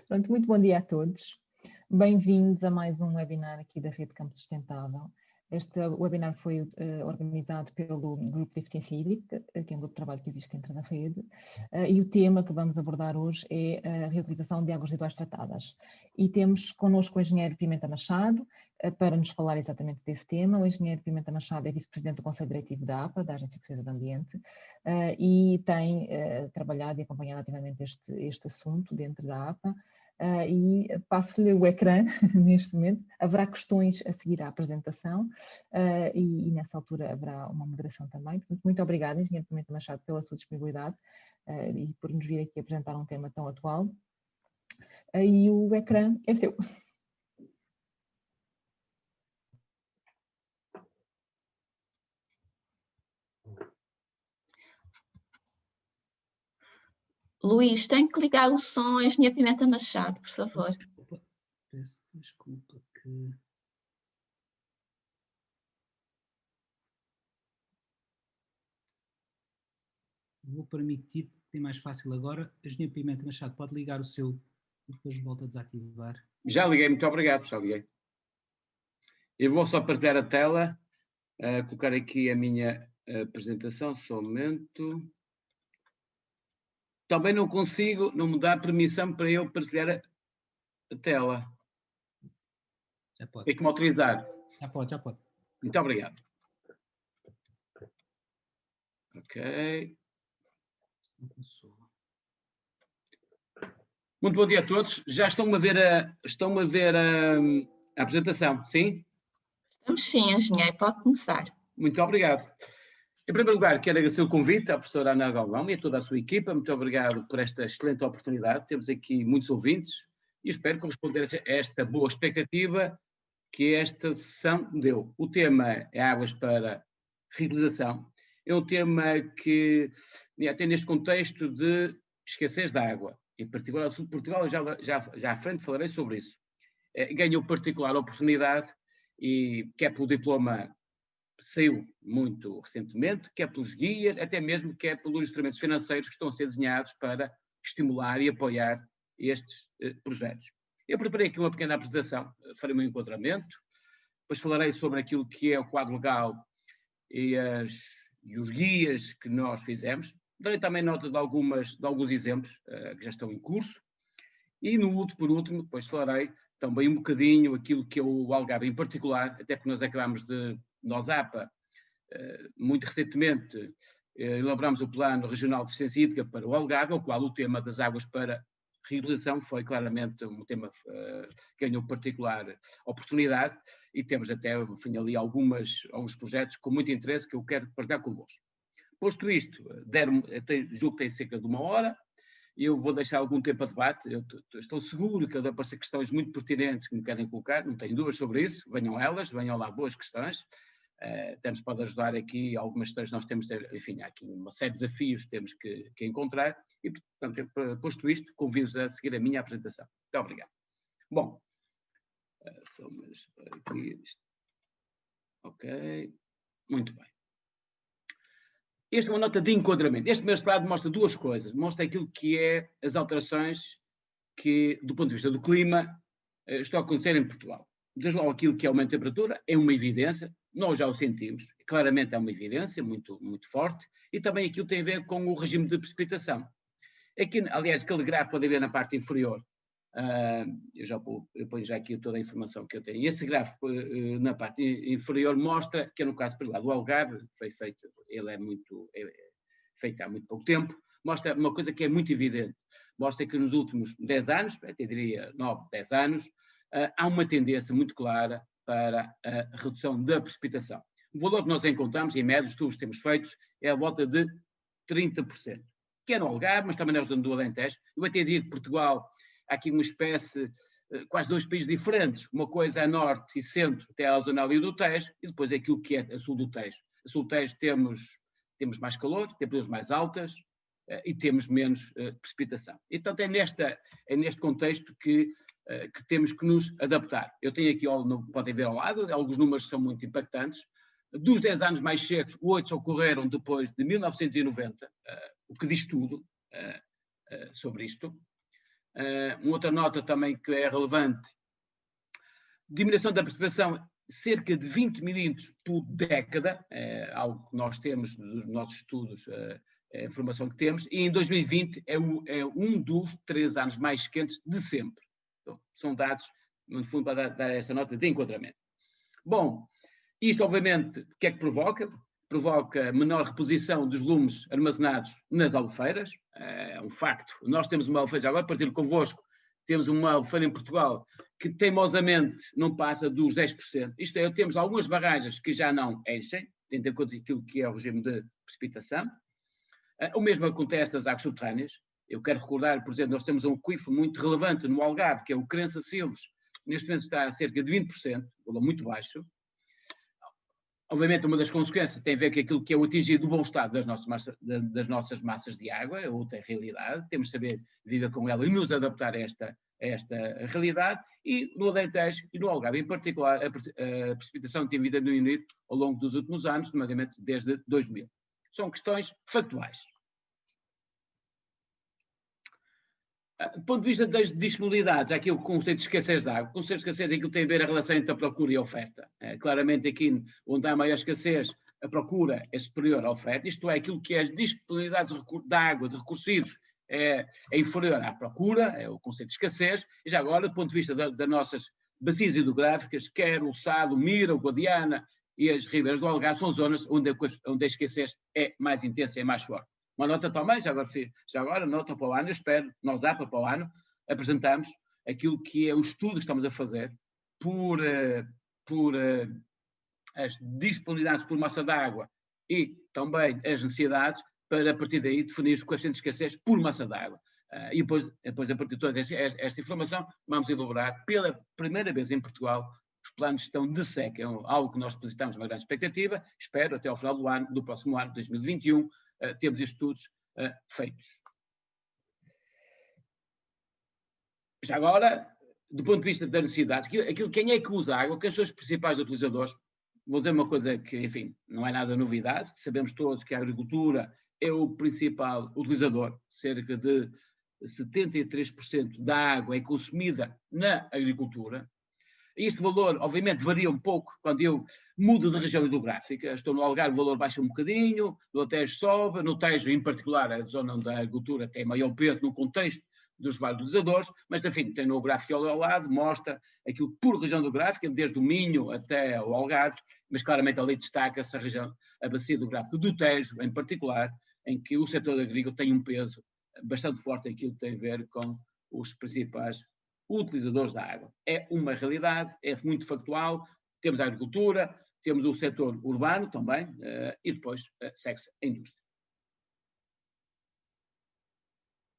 Pronto, muito bom dia a todos. Bem-vindos a mais um webinar aqui da Rede Campo Sustentável. Este webinar foi organizado pelo Grupo de Eficiência Hídrica, que é um grupo de trabalho que existe dentro da rede, e o tema que vamos abordar hoje é a reutilização de águas residuais tratadas. E temos connosco o engenheiro Pimenta Machado, para nos falar exatamente desse tema. O engenheiro Pimenta Machado é vice-presidente do Conselho Diretivo da APA, da Agência Portuguesa do Ambiente, e tem trabalhado e acompanhado ativamente este assunto dentro da APA. E passo-lhe o ecrã neste momento. Haverá questões a seguir à apresentação e nessa altura haverá uma moderação também. Portanto, muito obrigada, engenheiro Pimenta Machado, pela sua disponibilidade e por nos vir aqui apresentar um tema tão atual. E o ecrã é seu. Luís, tem que ligar o som, engenheiro Pimenta Machado, por favor. Peço desculpa que... Vou permitir, que é mais fácil agora. Engenheiro Pimenta Machado, pode ligar o seu, depois volta a desativar. Já liguei, muito obrigado, já liguei. Eu vou só partilhar a tela, colocar aqui a minha apresentação, só um momento. Também não consigo, não me dá permissão para eu partilhar a tela. Já pode. Tem que me autorizar. Já pode, já pode. Muito obrigado. Ok. Muito bom dia a todos. Já estão a ver a apresentação, sim? Estamos sim, engenheiro, pode começar. Muito obrigado. Em primeiro lugar, quero agradecer o convite à professora Ana Galvão e a toda a sua equipa. Muito obrigado por esta excelente oportunidade. Temos aqui muitos ouvintes e espero corresponder a esta boa expectativa que esta sessão deu. O tema é águas para reutilização. É um tema que, até neste contexto de escassez de água, em particular ao sul de Portugal, já à frente falarei sobre isso. Ganhou particular oportunidade e quer pelo diploma saiu muito recentemente, quer pelos guias, até mesmo quer pelos instrumentos financeiros que estão a ser desenhados para estimular e apoiar estes projetos. Eu preparei aqui uma pequena apresentação, farei o meu enquadramento, depois falarei sobre aquilo que é o quadro legal e os guias que nós fizemos. Darei também nota de alguns exemplos que já estão em curso. E por último, depois falarei também um bocadinho aquilo que é o Algarve em particular, até porque nós acabamos de, nós APA, muito recentemente, elaboramos o Plano Regional de Eficiência Hídrica para o Algarve, ao qual o tema das águas para reutilização foi claramente um tema que ganhou particular oportunidade e temos até, enfim, ali alguns projetos com muito interesse que eu quero partilhar convosco. Posto isto, julgo que tem cerca de 1 hora, eu vou deixar algum tempo a debate, eu estou seguro que vão aparecer questões muito pertinentes que me querem colocar, não tenho dúvidas sobre isso, venham lá boas questões, até nos pode ajudar aqui algumas questões, nós temos, enfim, há aqui uma série de desafios que temos que encontrar, e portanto, posto isto, convido-vos a seguir a minha apresentação. Muito obrigado. Bom, só mais aqui, ok, muito bem. Esta é uma nota de enquadramento. Este primeiro slide mostra duas coisas. Mostra aquilo que é as alterações que, do ponto de vista do clima, estão a acontecer em Portugal. Desde logo aquilo que é o aumento de temperatura é uma evidência, nós já o sentimos, claramente é uma evidência muito, muito forte, e também aquilo tem a ver com o regime de precipitação. Aqui, aliás, aquele gráfico pode ver na parte inferior, eu ponho já aqui toda a informação que eu tenho. Esse gráfico na parte inferior mostra que, no caso do Algarve, foi feito, ele é feito há muito pouco tempo, mostra uma coisa que é muito evidente. Mostra que nos últimos 10 anos, até diria 9, 10 anos, há uma tendência muito clara para a redução da precipitação. O valor que nós encontramos, em média, os estudos que temos feitos, é a volta de 30%. Que é no Algarve, mas também na zona do Alentejo. Eu até digo que Portugal há aqui uma espécie, quase dois países diferentes, uma coisa a norte e centro, até à zona ali do Tejo, e depois aquilo que é a sul do Tejo. A sul do Tejo temos mais calor, temperaturas mais altas e temos menos precipitação. E, portanto, é neste contexto que temos que nos adaptar. Eu tenho aqui, podem ver ao lado, alguns números que são muito impactantes. Dos 10 anos mais secos, 8 ocorreram depois de 1990, o que diz tudo sobre isto. Uma outra nota também que é relevante, diminuição da precipitação cerca de 20 milímetros por década, algo que nós temos nos nossos estudos, a informação que temos, e em 2020 é um dos 3 anos mais quentes de sempre. Então, são dados, no fundo, para dar esta nota de enquadramento. Bom, isto obviamente, o que é que provoca? Provoca menor reposição dos lumes armazenados nas albufeiras, é um facto. Nós temos uma albufeira, agora partilho convosco, temos uma albufeira em Portugal que teimosamente não passa dos 10%. Isto é, temos algumas barragens que já não enchem, tendo em conta aquilo que é o regime de precipitação. O mesmo acontece nas águas subterrâneas. Eu quero recordar, por exemplo, nós temos um aquífero muito relevante no Algarve, que é o Crença Silves, neste momento está a cerca de 20%, valor muito baixo. Obviamente, uma das consequências tem a ver com aquilo que é o atingir do bom estado das nossas massas de água, é outra realidade, temos de saber viver com ela e nos adaptar a esta realidade, e no Alentejo e no Algarve, em particular, a precipitação tem vindo a diminuir ao longo dos últimos anos, nomeadamente desde 2000. São questões factuais. Do ponto de vista das disponibilidades, há aqui o conceito de escassez de água. O conceito de escassez é aquilo que tem a ver a relação entre a procura e a oferta. Claramente aqui, onde há maior escassez, a procura é superior à oferta, isto é, aquilo que é as disponibilidades de água, de recursos hídricos, é inferior à procura, é o conceito de escassez, e já agora, do ponto de vista das nossas bacias hidrográficas, quer o Sado, o Mira, o Guadiana e as ribeiras do Algarve, são zonas onde a escassez é mais intensa e mais forte. Uma nota também, já agora, nota para o ano, eu espero, nós para o ano, apresentamos aquilo que é o estudo que estamos a fazer por as disponibilidades por massa de água e também as necessidades, para a partir daí definir os coeficientes de escassez por massa de água. E depois, a partir de toda esta informação, vamos elaborar pela primeira vez em Portugal os planos de gestão de seca, algo que nós depositamos uma grande expectativa, espero até ao final do próximo ano, 2021, temos estudos feitos. Já agora, do ponto de vista da necessidade, quem é que usa água, quem são os principais utilizadores? Vou dizer uma coisa que, enfim, não é nada novidade, sabemos todos que a agricultura é o principal utilizador, cerca de 73% da água é consumida na agricultura. Este valor, obviamente, varia um pouco quando eu mudo de região hidrográfica. Estou no Algarve, o valor baixa um bocadinho, no Tejo sobe, no Tejo, em particular, a zona onde a agricultura tem maior peso no contexto dos vários utilizadores, mas, enfim, tem no gráfico ao lado, mostra aquilo por região hidrográfica, desde o Minho até o Algarve, mas claramente ali destaca-se a bacia hidrográfica do Tejo, em particular, em que o setor agrícola tem um peso bastante forte, aquilo que tem a ver com os principais utilizadores da água. É uma realidade, é muito factual, temos a agricultura, temos o setor urbano também, e depois segue-se a indústria.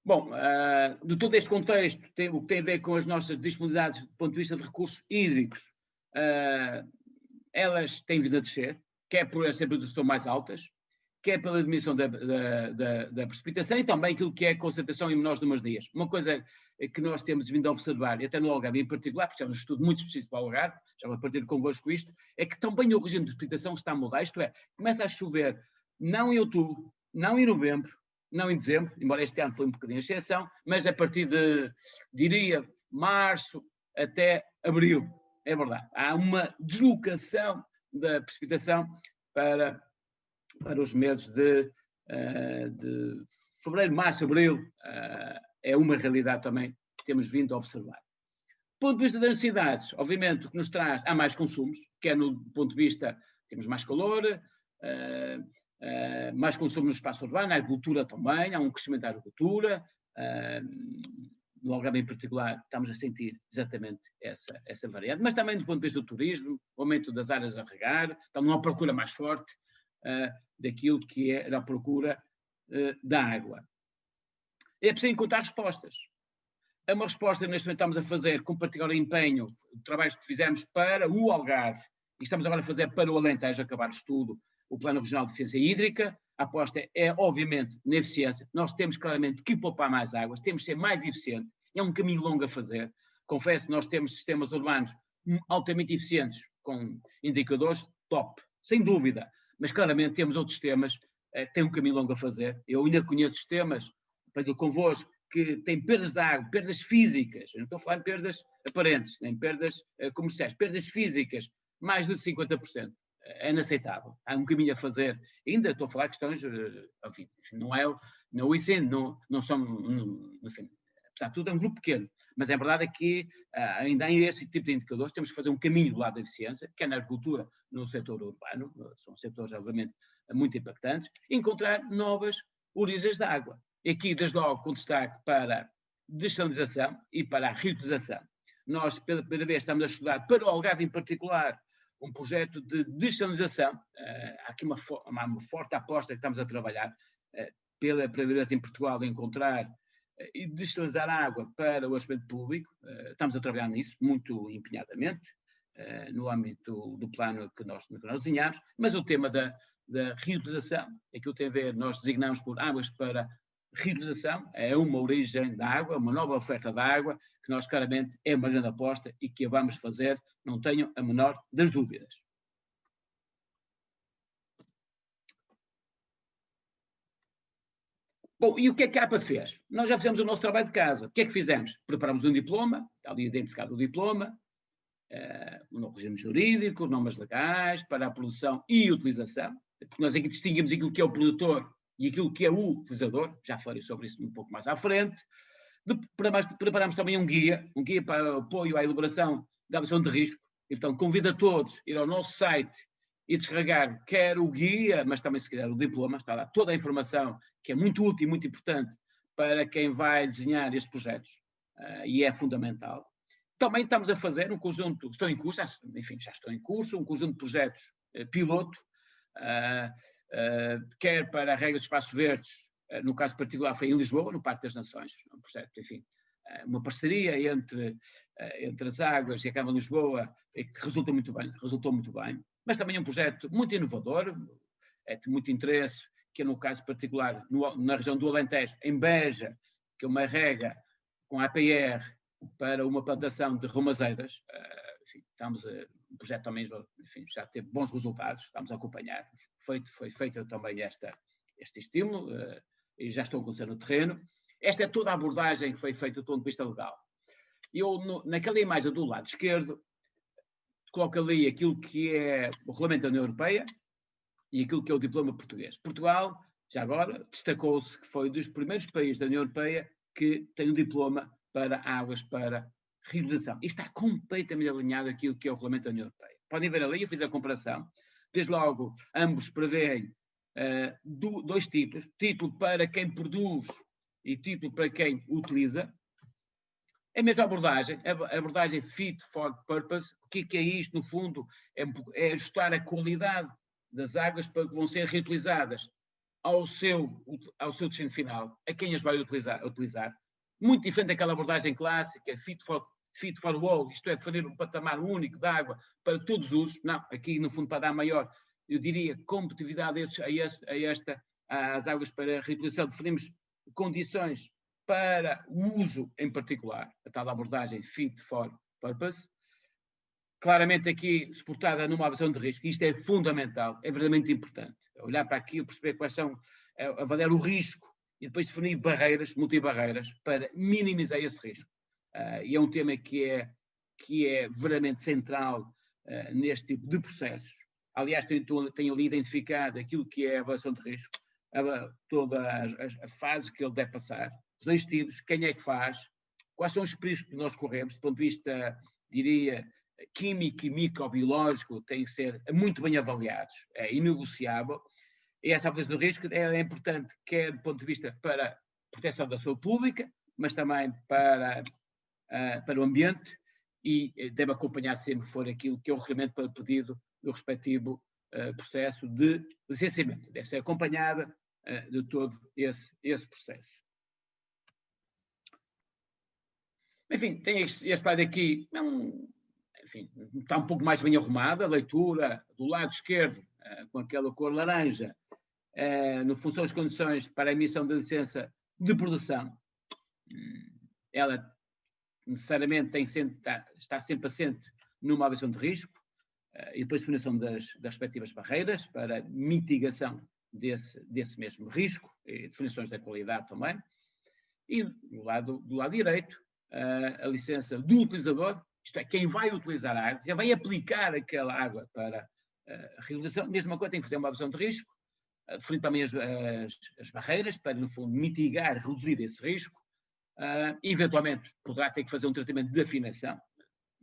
Bom, de todo este contexto, o que tem a ver com as nossas disponibilidades do ponto de vista de recursos hídricos, elas têm vindo a descer, quer por as temperaturas que estão mais altas, quer pela diminuição da precipitação e também aquilo que é a concentração em menores números de dias. Uma coisa que nós temos vindo a observar, e até no Algarve em particular, porque temos um estudo muito específico para o Algarve, já vou partir convosco isto, é que também o regime de precipitação está a mudar, isto é, começa a chover não em outubro, não em novembro, não em dezembro, embora este ano foi um bocadinho a exceção, mas a partir de, diria, março até abril, é verdade. Há uma deslocação da precipitação para os meses de fevereiro, março, abril, é uma realidade também que temos vindo a observar. Do ponto de vista das necessidades, obviamente o que nos traz, há mais consumos, quer no ponto de vista, temos mais calor, mais consumo no espaço urbano, a agricultura também, há um crescimento da agricultura, no Algarve em particular estamos a sentir exatamente essa variante, mas também do ponto de vista do turismo, o aumento das áreas a regar, então uma procura mais forte daquilo que é a procura da água. É preciso encontrar respostas. É uma resposta que neste momento estamos a fazer com particular empenho, trabalhos que fizemos para o Algarve, e estamos agora a fazer para o Alentejo, acabar o estudo, o Plano Regional de Eficiência Hídrica. A aposta é, obviamente, na eficiência. Nós temos claramente que poupar mais águas, temos de ser mais eficientes. É um caminho longo a fazer. Confesso que nós temos sistemas urbanos altamente eficientes, com indicadores top, sem dúvida. Mas claramente temos outros sistemas que têm um caminho longo a fazer. Eu ainda conheço sistemas, para convosco, que tem perdas de água, perdas físicas, eu não estou a falar de perdas aparentes, nem perdas comerciais, perdas físicas, mais de 50%. É inaceitável. Há um caminho a fazer. Ainda estou a falar de questões, enfim, não é o ensino, não são, enfim, apesar de tudo é um grupo pequeno, mas a verdade é que ainda há esse tipo de indicadores, temos que fazer um caminho do lado da eficiência, quer na agricultura, no setor urbano, são setores obviamente muito impactantes, encontrar novas origens de água. E aqui, desde logo, com destaque para a dessalinização e para a reutilização. Nós, pela primeira vez, estamos a estudar, para o Algarve em particular, um projeto de dessalinização. Há aqui uma forte aposta que estamos a trabalhar, pela primeira vez em Portugal, encontrar e dessalinizar água para o orçamento público. Estamos a trabalhar nisso muito empenhadamente, no âmbito do plano que nós desenhamos, mas o tema da reutilização, aquilo tem a ver, nós designamos por águas para reutilização, é uma origem da água, uma nova oferta da água, que nós claramente é uma grande aposta e que a vamos fazer, não tenho a menor das dúvidas. Bom, e o que é que a APA fez? Nós já fizemos o nosso trabalho de casa. O que é que fizemos? Preparamos um diploma, está ali identificado o diploma, no regime jurídico, normas legais, para a produção e utilização, porque nós aqui distinguimos aquilo que é o produtor e aquilo que é o utilizador, já falei sobre isso um pouco mais à frente. Preparamos também um guia para apoio à elaboração da avaliação de risco. Então, convido a todos a ir ao nosso site e descarregar quer o guia, mas também se quiser o diploma, está lá toda a informação que é muito útil e muito importante para quem vai desenhar estes projetos, e é fundamental. Também estamos a fazer um conjunto, estão em curso, enfim, já estão em curso, um conjunto de projetos piloto, quer para a regra dos espaços verdes, no caso particular foi em Lisboa, no Parque das Nações, um projeto, enfim, uma parceria entre as águas e a Câmara de Lisboa, que resultou muito bem, mas também um projeto muito inovador, de muito interesse, que é no caso particular, na região do Alentejo, em Beja, que é uma rega com APR para uma plantação de romazeiras. Enfim, o projeto também, enfim, já teve bons resultados, estamos a acompanhar. Foi feito também este estímulo, e já estou a acontecer no terreno. Esta é toda a abordagem que foi feita do ponto de vista legal. Naquela imagem do lado esquerdo, coloco ali aquilo que é o Regulamento da União Europeia e aquilo que é o diploma português. Portugal, já agora, destacou-se que foi dos primeiros países da União Europeia que tem um diploma para águas para reutilização. Isto está completamente alinhado àquilo que é o Regulamento da União Europeia. Podem ver ali, eu fiz a comparação. Desde logo, ambos prevêem dois títulos. Título para quem produz e título para quem utiliza. É a mesma abordagem, a abordagem fit for purpose. O que é isto, no fundo? É ajustar a qualidade das águas para que vão ser reutilizadas ao seu destino final, a quem as vai utilizar. Muito diferente daquela abordagem clássica, fit for all, isto é, definir um patamar único de água para todos os usos. Não, aqui no fundo para dar maior, eu diria, competitividade às águas para reutilização, definimos condições para o uso em particular, a tal abordagem fit for purpose. Claramente aqui suportada numa avaliação de risco, isto é fundamental, é verdadeiramente importante. Olhar para aqui, perceber quais são, avaliar o risco e depois definir barreiras, multibarreiras, para minimizar esse risco. E é um tema que é verdadeiramente central neste tipo de processos. Aliás, tenho ali identificado aquilo que é a avaliação de risco, toda a fase que ele deve passar, os dois tipos, quem é que faz, quais são os riscos que nós corremos, do ponto de vista, diria, químico e microbiológico, têm que ser muito bem avaliados, é inegociável, e essa avaliação de risco é importante, quer do ponto de vista para a proteção da saúde pública, mas também para o ambiente, e deve acompanhar sempre for aquilo que é o requerimento para o pedido do respectivo processo de licenciamento. Deve ser acompanhada de todo esse processo. Enfim, tem este slide aqui, enfim, está um pouco mais bem arrumada, a leitura do lado esquerdo, com aquela cor laranja, no função das condições para a emissão da licença de produção. Ela necessariamente está sempre assente numa avaliação de risco, e depois definição das respectivas barreiras para mitigação desse mesmo risco, e definições da qualidade também. E do lado direito, a licença do utilizador, isto é, quem vai utilizar a água, já vai aplicar aquela água para a reutilização. Mesma coisa, tem que fazer uma avaliação de risco, definir também as barreiras para, no fundo, mitigar, reduzir esse risco. Eventualmente, poderá ter que fazer um tratamento de afinação,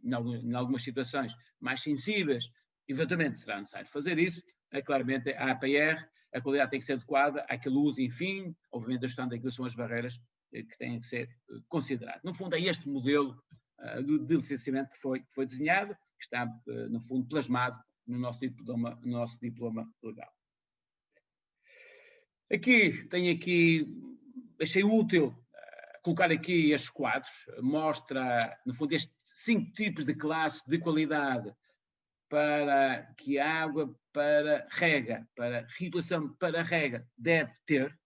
em algumas situações mais sensíveis, eventualmente será necessário fazer isso. Claramente, a APR, a qualidade tem que ser adequada àquele uso, enfim, obviamente ajustando aquilo que são as barreiras que têm que ser consideradas. No fundo, é este modelo de licenciamento que foi desenhado, que está, no fundo, plasmado no nosso diploma legal. Achei útil colocar aqui estes quadros, mostra, no fundo, estes 5 tipos de classes de qualidade para que a água para rega, para reutilização para rega, deve ter,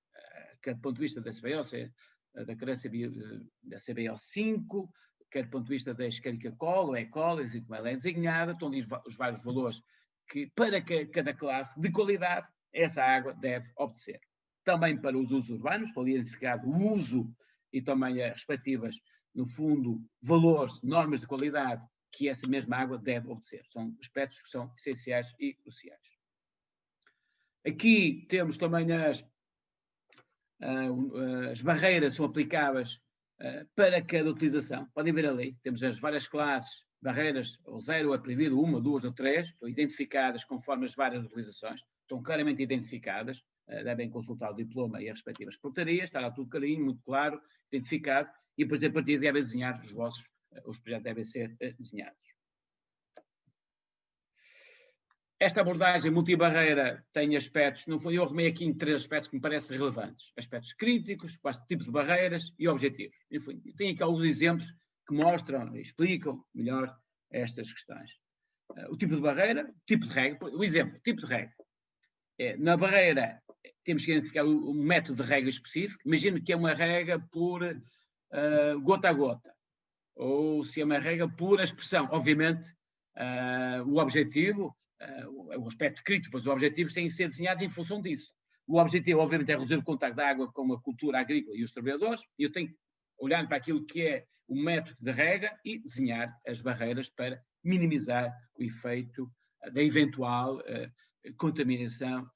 quer do ponto de vista da CBO, da carência da CBO5, quer do ponto de vista da esquérica colo, E-colo, assim como ela é designada, estão ali os vários valores que, para cada classe de qualidade, essa água deve obedecer. Também para os usos urbanos, estou ali identificado o uso e também as respectivas, no fundo, valores, normas de qualidade que essa mesma água deve obedecer. São aspectos que são essenciais e cruciais. Aqui temos também as barreiras são aplicáveis para cada utilização. Podem ver ali, temos as várias classes, barreiras, o 0 é proibido, 1, 2 ou 3, estão identificadas conforme as várias utilizações, estão claramente identificadas, devem consultar o diploma e as respectivas portarias, está lá tudo carinho, muito claro, identificado, e depois a partir devem desenhar os projetos devem ser desenhados. Esta abordagem multibarreira tem aspectos, eu arrumei aqui em 3 aspectos que me parecem relevantes. Aspectos críticos, tipo de barreiras e objetivos. Enfim, tenho aqui alguns exemplos que mostram e explicam melhor estas questões. O tipo de barreira, tipo de regra, o exemplo, tipo de regra. Na barreira, temos que identificar um método de regra específico. Imagino que é uma regra por gota a gota, ou se é uma regra por aspersão. Obviamente, o objetivo, o aspecto crítico, pois os objetivos têm que ser desenhados em função disso. O objetivo, obviamente, é reduzir o contacto da água com a cultura agrícola e os trabalhadores, e eu tenho que olhar para aquilo que é o método de regra e desenhar as barreiras para minimizar o efeito da eventual contaminação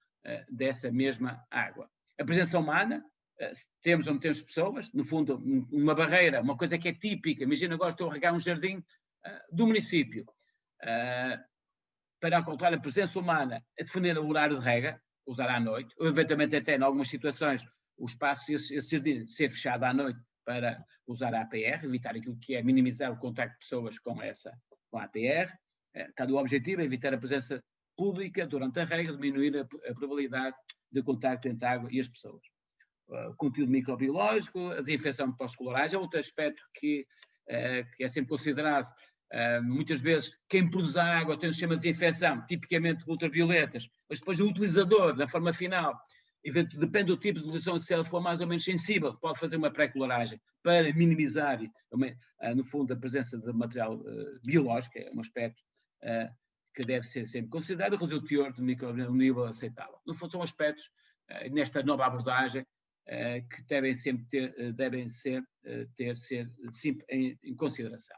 dessa mesma água. A presença humana, temos ou não temos pessoas, no fundo, uma barreira, uma coisa que é típica, imagina agora estou a regar um jardim do município, para calcular a presença humana, a definir o horário de rega, usar à noite, ou eventualmente até em algumas situações o espaço esse jardim ser fechado à noite para usar a APR, evitar aquilo que é minimizar o contacto de pessoas com a APR. O objetivo é evitar a presença pública durante a rega, diminuir a probabilidade de contacto entre a água e as pessoas. O conteúdo microbiológico, a desinfecção de pós-coloragem é outro aspecto que é sempre considerado. Muitas vezes quem produz a água tem um sistema de desinfecção, tipicamente ultravioletas, mas depois o utilizador, na forma final, depende do tipo de utilização, se ela for mais ou menos sensível, pode fazer uma pré-coloragem para minimizar, no fundo, a presença de material biológico, é um aspecto que deve ser sempre considerado, reduzir o teor de microorganismo no nível aceitável. No fundo, são aspectos, nesta nova abordagem, que devem sempre ser sempre em consideração.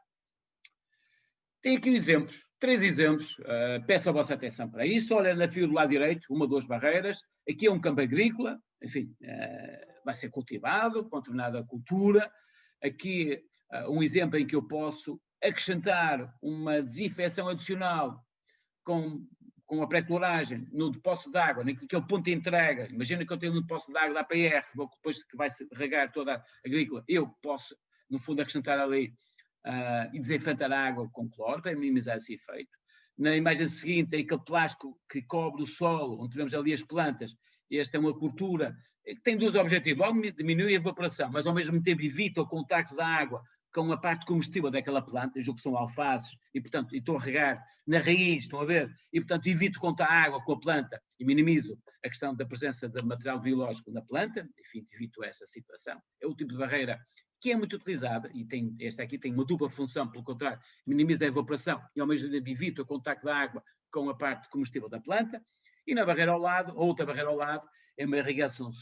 Tenho aqui exemplos, 3 exemplos, peço a vossa atenção para isso. Olha na figura do lado direito, 1 ou 2 barreiras. Aqui é um campo agrícola, enfim, vai ser cultivado com determinada cultura. Aqui um exemplo em que eu posso acrescentar uma desinfecção adicional com a pré-coloragem no depósito de água, naquele ponto de entrega. Imagina que eu tenho um depósito de água da APR, depois que vai regar toda a agrícola, eu posso, no fundo, acrescentar ali e desinfetar a água com cloro para minimizar esse efeito. Na imagem seguinte, é aquele plástico que cobre o solo, onde temos ali as plantas. Esta é uma cultura que tem 2 objetivos. Logo diminui a evaporação, mas ao mesmo tempo evita o contacto da água com a parte comestível daquela planta, eu julgo que são alfaces, e portanto estou a regar na raiz, estão a ver? E portanto evito contar água com a planta e minimizo a questão da presença de material biológico na planta, enfim, evito essa situação. É o tipo de barreira que é muito utilizada, e esta aqui tem uma dupla função, pelo contrário, minimiza a evaporação e ao mesmo tempo evita o contacto da água com a parte comestível da planta. E na barreira ao lado, outra barreira ao lado, é uma irrigação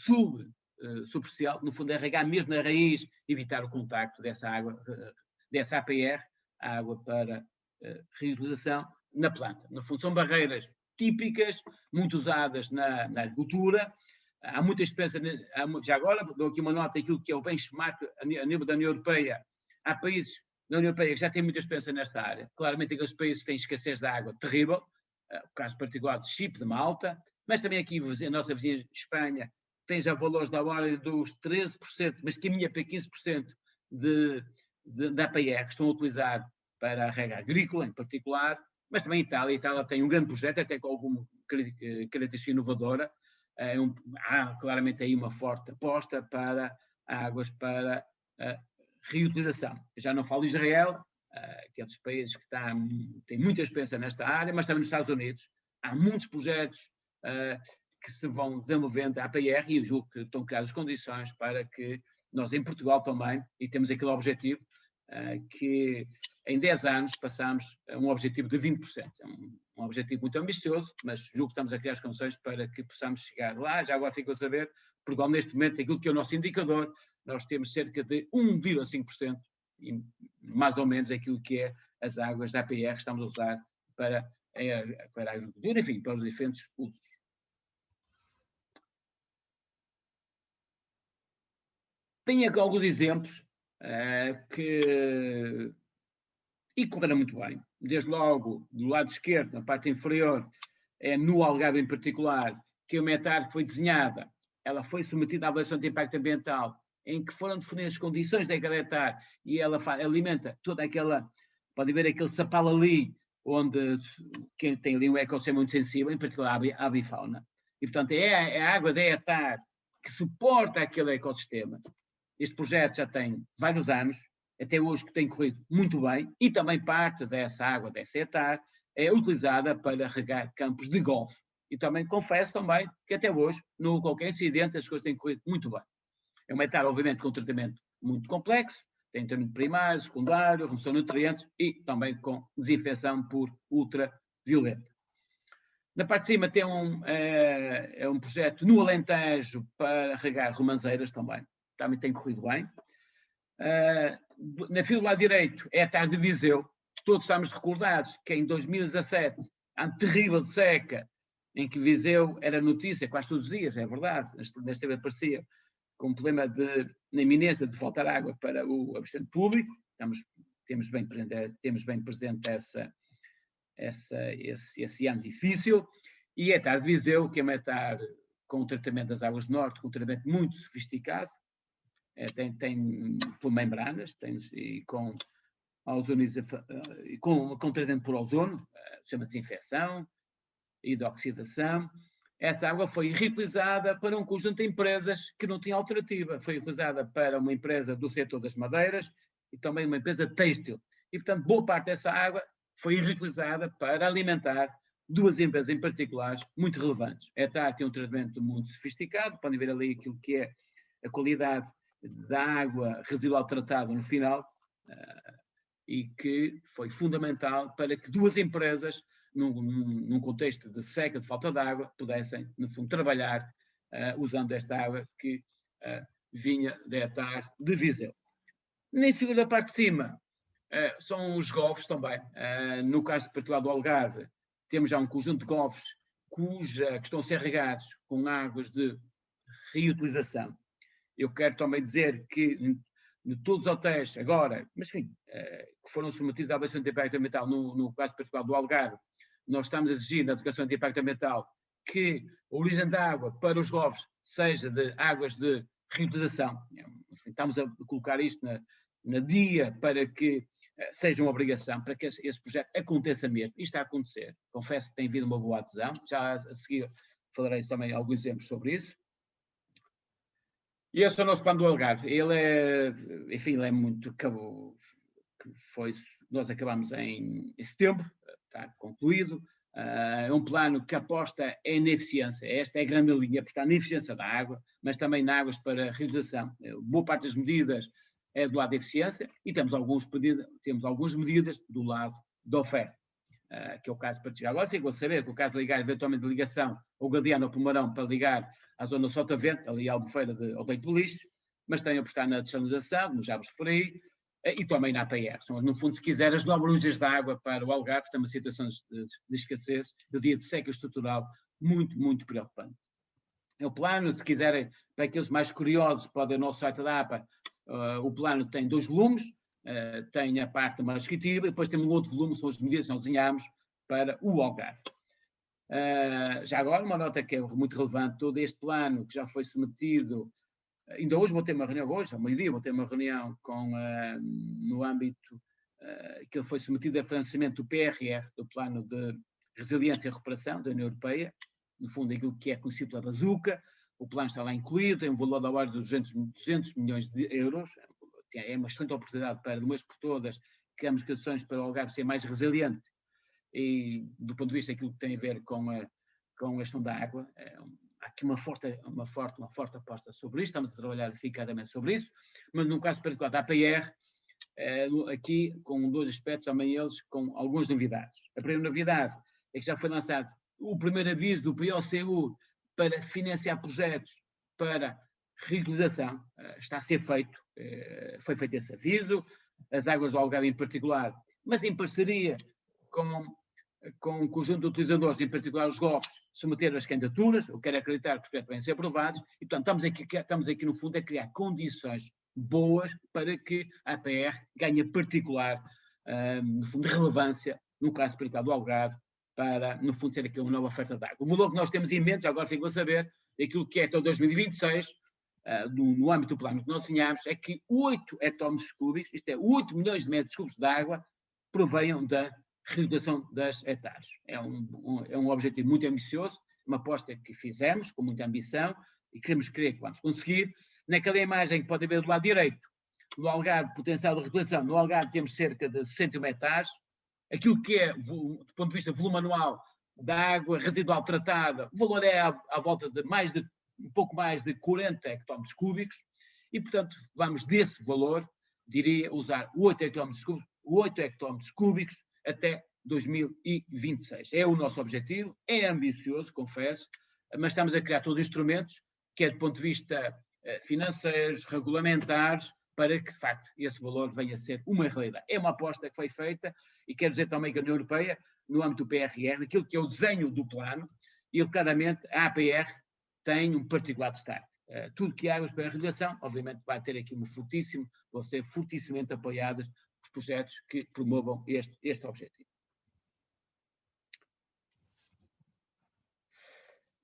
superficial, no fundo é regar mesmo na raiz, evitar o contacto dessa água, dessa APR, a água para reutilização na planta. No fundo, são barreiras típicas, muito usadas na agricultura. Há muita espécie, já agora dou aqui uma nota daquilo que é o benchmark a nível da União Europeia. Há países da União Europeia que já têm muita experiência nesta área. Claramente aqueles países que têm escassez de água terrível, o caso particular de Chipre, de Malta, mas também aqui a nossa vizinha Espanha tem já valores da ordem dos 13%, mas caminha para 15% da APR que estão a utilizar para a rega agrícola em particular, mas também a Itália tem um grande projeto, até com alguma característica inovadora. Há claramente aí uma forte aposta para águas para reutilização. Eu já não falo de Israel, que é dos países que têm muita experiência nesta área, mas também nos Estados Unidos. Há muitos projetos que se vão desenvolvendo a APR e eu julgo que estão criadas condições para que nós em Portugal também, e temos aquele objetivo, que em 10 anos passamos a um objetivo de 20%. É um objetivo muito ambicioso, mas julgo que estamos a criar as condições para que possamos chegar lá. Já agora fico a saber, Portugal neste momento, aquilo que é o nosso indicador, nós temos cerca de 1,5%, mais ou menos aquilo que é as águas da APR que estamos a usar para a agricultura, enfim, para os diferentes usos. Tenho aqui alguns exemplos e correram muito bem. Desde logo, do lado esquerdo, na parte inferior, no Algarve em particular, que é uma hectare que foi desenhada, ela foi submetida à avaliação de impacto ambiental, em que foram definidas as condições daquela hectare e ela alimenta toda aquela, pode ver aquele sapal ali, onde quem tem ali um ecossistema muito sensível, em particular a avifauna. E, portanto, é a água da hectare que suporta aquele ecossistema. Este projeto já tem vários anos, até hoje que tem corrido muito bem, e também parte dessa água, dessa hectare, é utilizada para regar campos de golfe. E também confesso também que até hoje, não houve qualquer incidente, as coisas têm corrido muito bem. É uma hectare, obviamente, com um tratamento muito complexo, tem tratamento primário, secundário, remoção de nutrientes e também com desinfecção por ultravioleta. Na parte de cima tem um projeto no Alentejo para regar romanzeiras também tem corrido bem. Na fila do lado direito é a hectare de Viseu. Todos estamos recordados que em 2017, há uma terrível seca, em que Viseu era notícia quase todos os dias, é verdade, nesta vez aparecia, com um problema na iminência de faltar água para o abastecimento público. Temos bem presente esse ano difícil. E a hectare de Viseu, que é uma hectare com o tratamento das águas do norte, com um tratamento muito sofisticado, tem por membranas, e com tratamento por ozono, chama desinfecção e de oxidação. Essa água foi reutilizada para um conjunto de empresas que não tinha alternativa. Foi utilizada para uma empresa do setor das madeiras e também uma empresa têxtil. E, portanto, boa parte dessa água foi reutilizada para alimentar duas empresas em particulares muito relevantes. A hectare tem um tratamento muito sofisticado, podem ver ali aquilo que é a qualidade da água residual tratada no final, e que foi fundamental para que duas empresas, num contexto de seca, de falta de água, pudessem, no fundo, trabalhar usando esta água que vinha da hectare de Viseu. Na figura da parte de cima, são os golfes também. No caso particular do Algarve, temos já um conjunto de golfes que estão a ser regados com águas de reutilização. Eu quero também dizer que de todos os hotéis agora, mas enfim, que foram submetidos à avaliação de impacto ambiental, no caso particular do Algarve, nós estamos a exigir na declaração de impacto ambiental que a origem da água para os golfes seja de águas de reutilização. Enfim, estamos a colocar isto na DIA para que seja uma obrigação, para que esse projeto aconteça mesmo. Isto está a acontecer. Confesso que tem havido uma boa adesão. Já a seguir falarei também alguns exemplos sobre isso. E esse é o nosso plano do Algarve. Ele é muito... Nós acabamos em setembro, está concluído. É um plano que aposta na eficiência. Esta é a grande linha, portanto, na eficiência da água, mas também na águas para reutilização. Boa parte das medidas é do lado da eficiência e temos algumas medidas do lado da oferta. que é o caso para chegar. Agora ficam a saber que o caso de ligar eventualmente de ligação ao Galeano ou Pomarão para ligar à zona Sotavento, ali à Albufeira ao Leito de Lixo, mas tem a apostar na desalinização, como já vos referi, e também na APR. São, no fundo, se quiser, as 9 luzes de água para o Algarve, tem uma situação de escassez, de dia de seca estrutural muito, muito preocupante. É o plano, se quiserem, para aqueles mais curiosos, podem ir no nosso site da APA, o plano tem 2 volumes, tem a parte mais descritiva, e depois tem um outro volume, são as medidas que nós desenhamos para o Algarve. Já agora, uma nota que é muito relevante, todo este plano que já foi submetido, ainda hoje vou ter uma reunião, hoje, ao meio-dia, vou ter uma reunião no âmbito que foi submetido a financiamento do PRR, do Plano de Resiliência e Recuperação da União Europeia, no fundo aquilo que é conhecido pela bazuca. O plano está lá incluído, tem um valor da ordem de 200 milhões de euros, é uma excelente oportunidade para, de uma vez por todas, criarmos condições para o Algarve ser mais resiliente, e do ponto de vista daquilo que tem a ver com a questão da água, há aqui uma forte aposta sobre isto, estamos a trabalhar eficazmente sobre isso, mas no caso particular da APR, aqui com 2 aspectos, também eles com algumas novidades. A primeira novidade é que já foi lançado o primeiro aviso do POCU para financiar projetos para reutilização, está a ser feito, foi feito esse aviso, as águas do Algarve em particular, mas em parceria com um conjunto de utilizadores, em particular os golfos, submeteram as candidaturas. Eu quero acreditar que os projetos vão ser aprovados, e portanto estamos aqui no fundo a criar condições boas para que a APR ganhe particular, no fundo, relevância, no caso particular do Algarve, para, no fundo, ser aqui uma nova oferta de água. O valor que nós temos em mente, agora ficam a saber, aquilo que é até 2026, no âmbito do plano que nós desenhamos, é que 8 hectómetros cúbicos, isto é, 8 milhões de metros cúbicos de água, provenham da redução das hectares. É um objetivo muito ambicioso, uma aposta que fizemos com muita ambição e queremos crer que vamos conseguir. Naquela imagem que pode ver do lado direito, no Algarve, potencial de redução, no Algarve temos cerca de 61 hectares. Aquilo que é, do ponto de vista volume anual da água residual tratada, o valor é à volta de um pouco mais de 40 hectómetros cúbicos, e portanto vamos desse valor, diria, usar 8 hectómetros cúbicos até 2026. É o nosso objetivo, é ambicioso, confesso, mas estamos a criar todos os instrumentos, quer do ponto de vista financeiros, regulamentares, para que, de facto, esse valor venha a ser uma realidade. É uma aposta que foi feita, e quero dizer também que a União Europeia, no âmbito do PRR, aquilo que é o desenho do plano, e claramente a APR tem um particular destaque. Tudo que há águas para a regulação, obviamente, vai ter aqui vão ser fortissimamente apoiados os projetos que promovam este objetivo.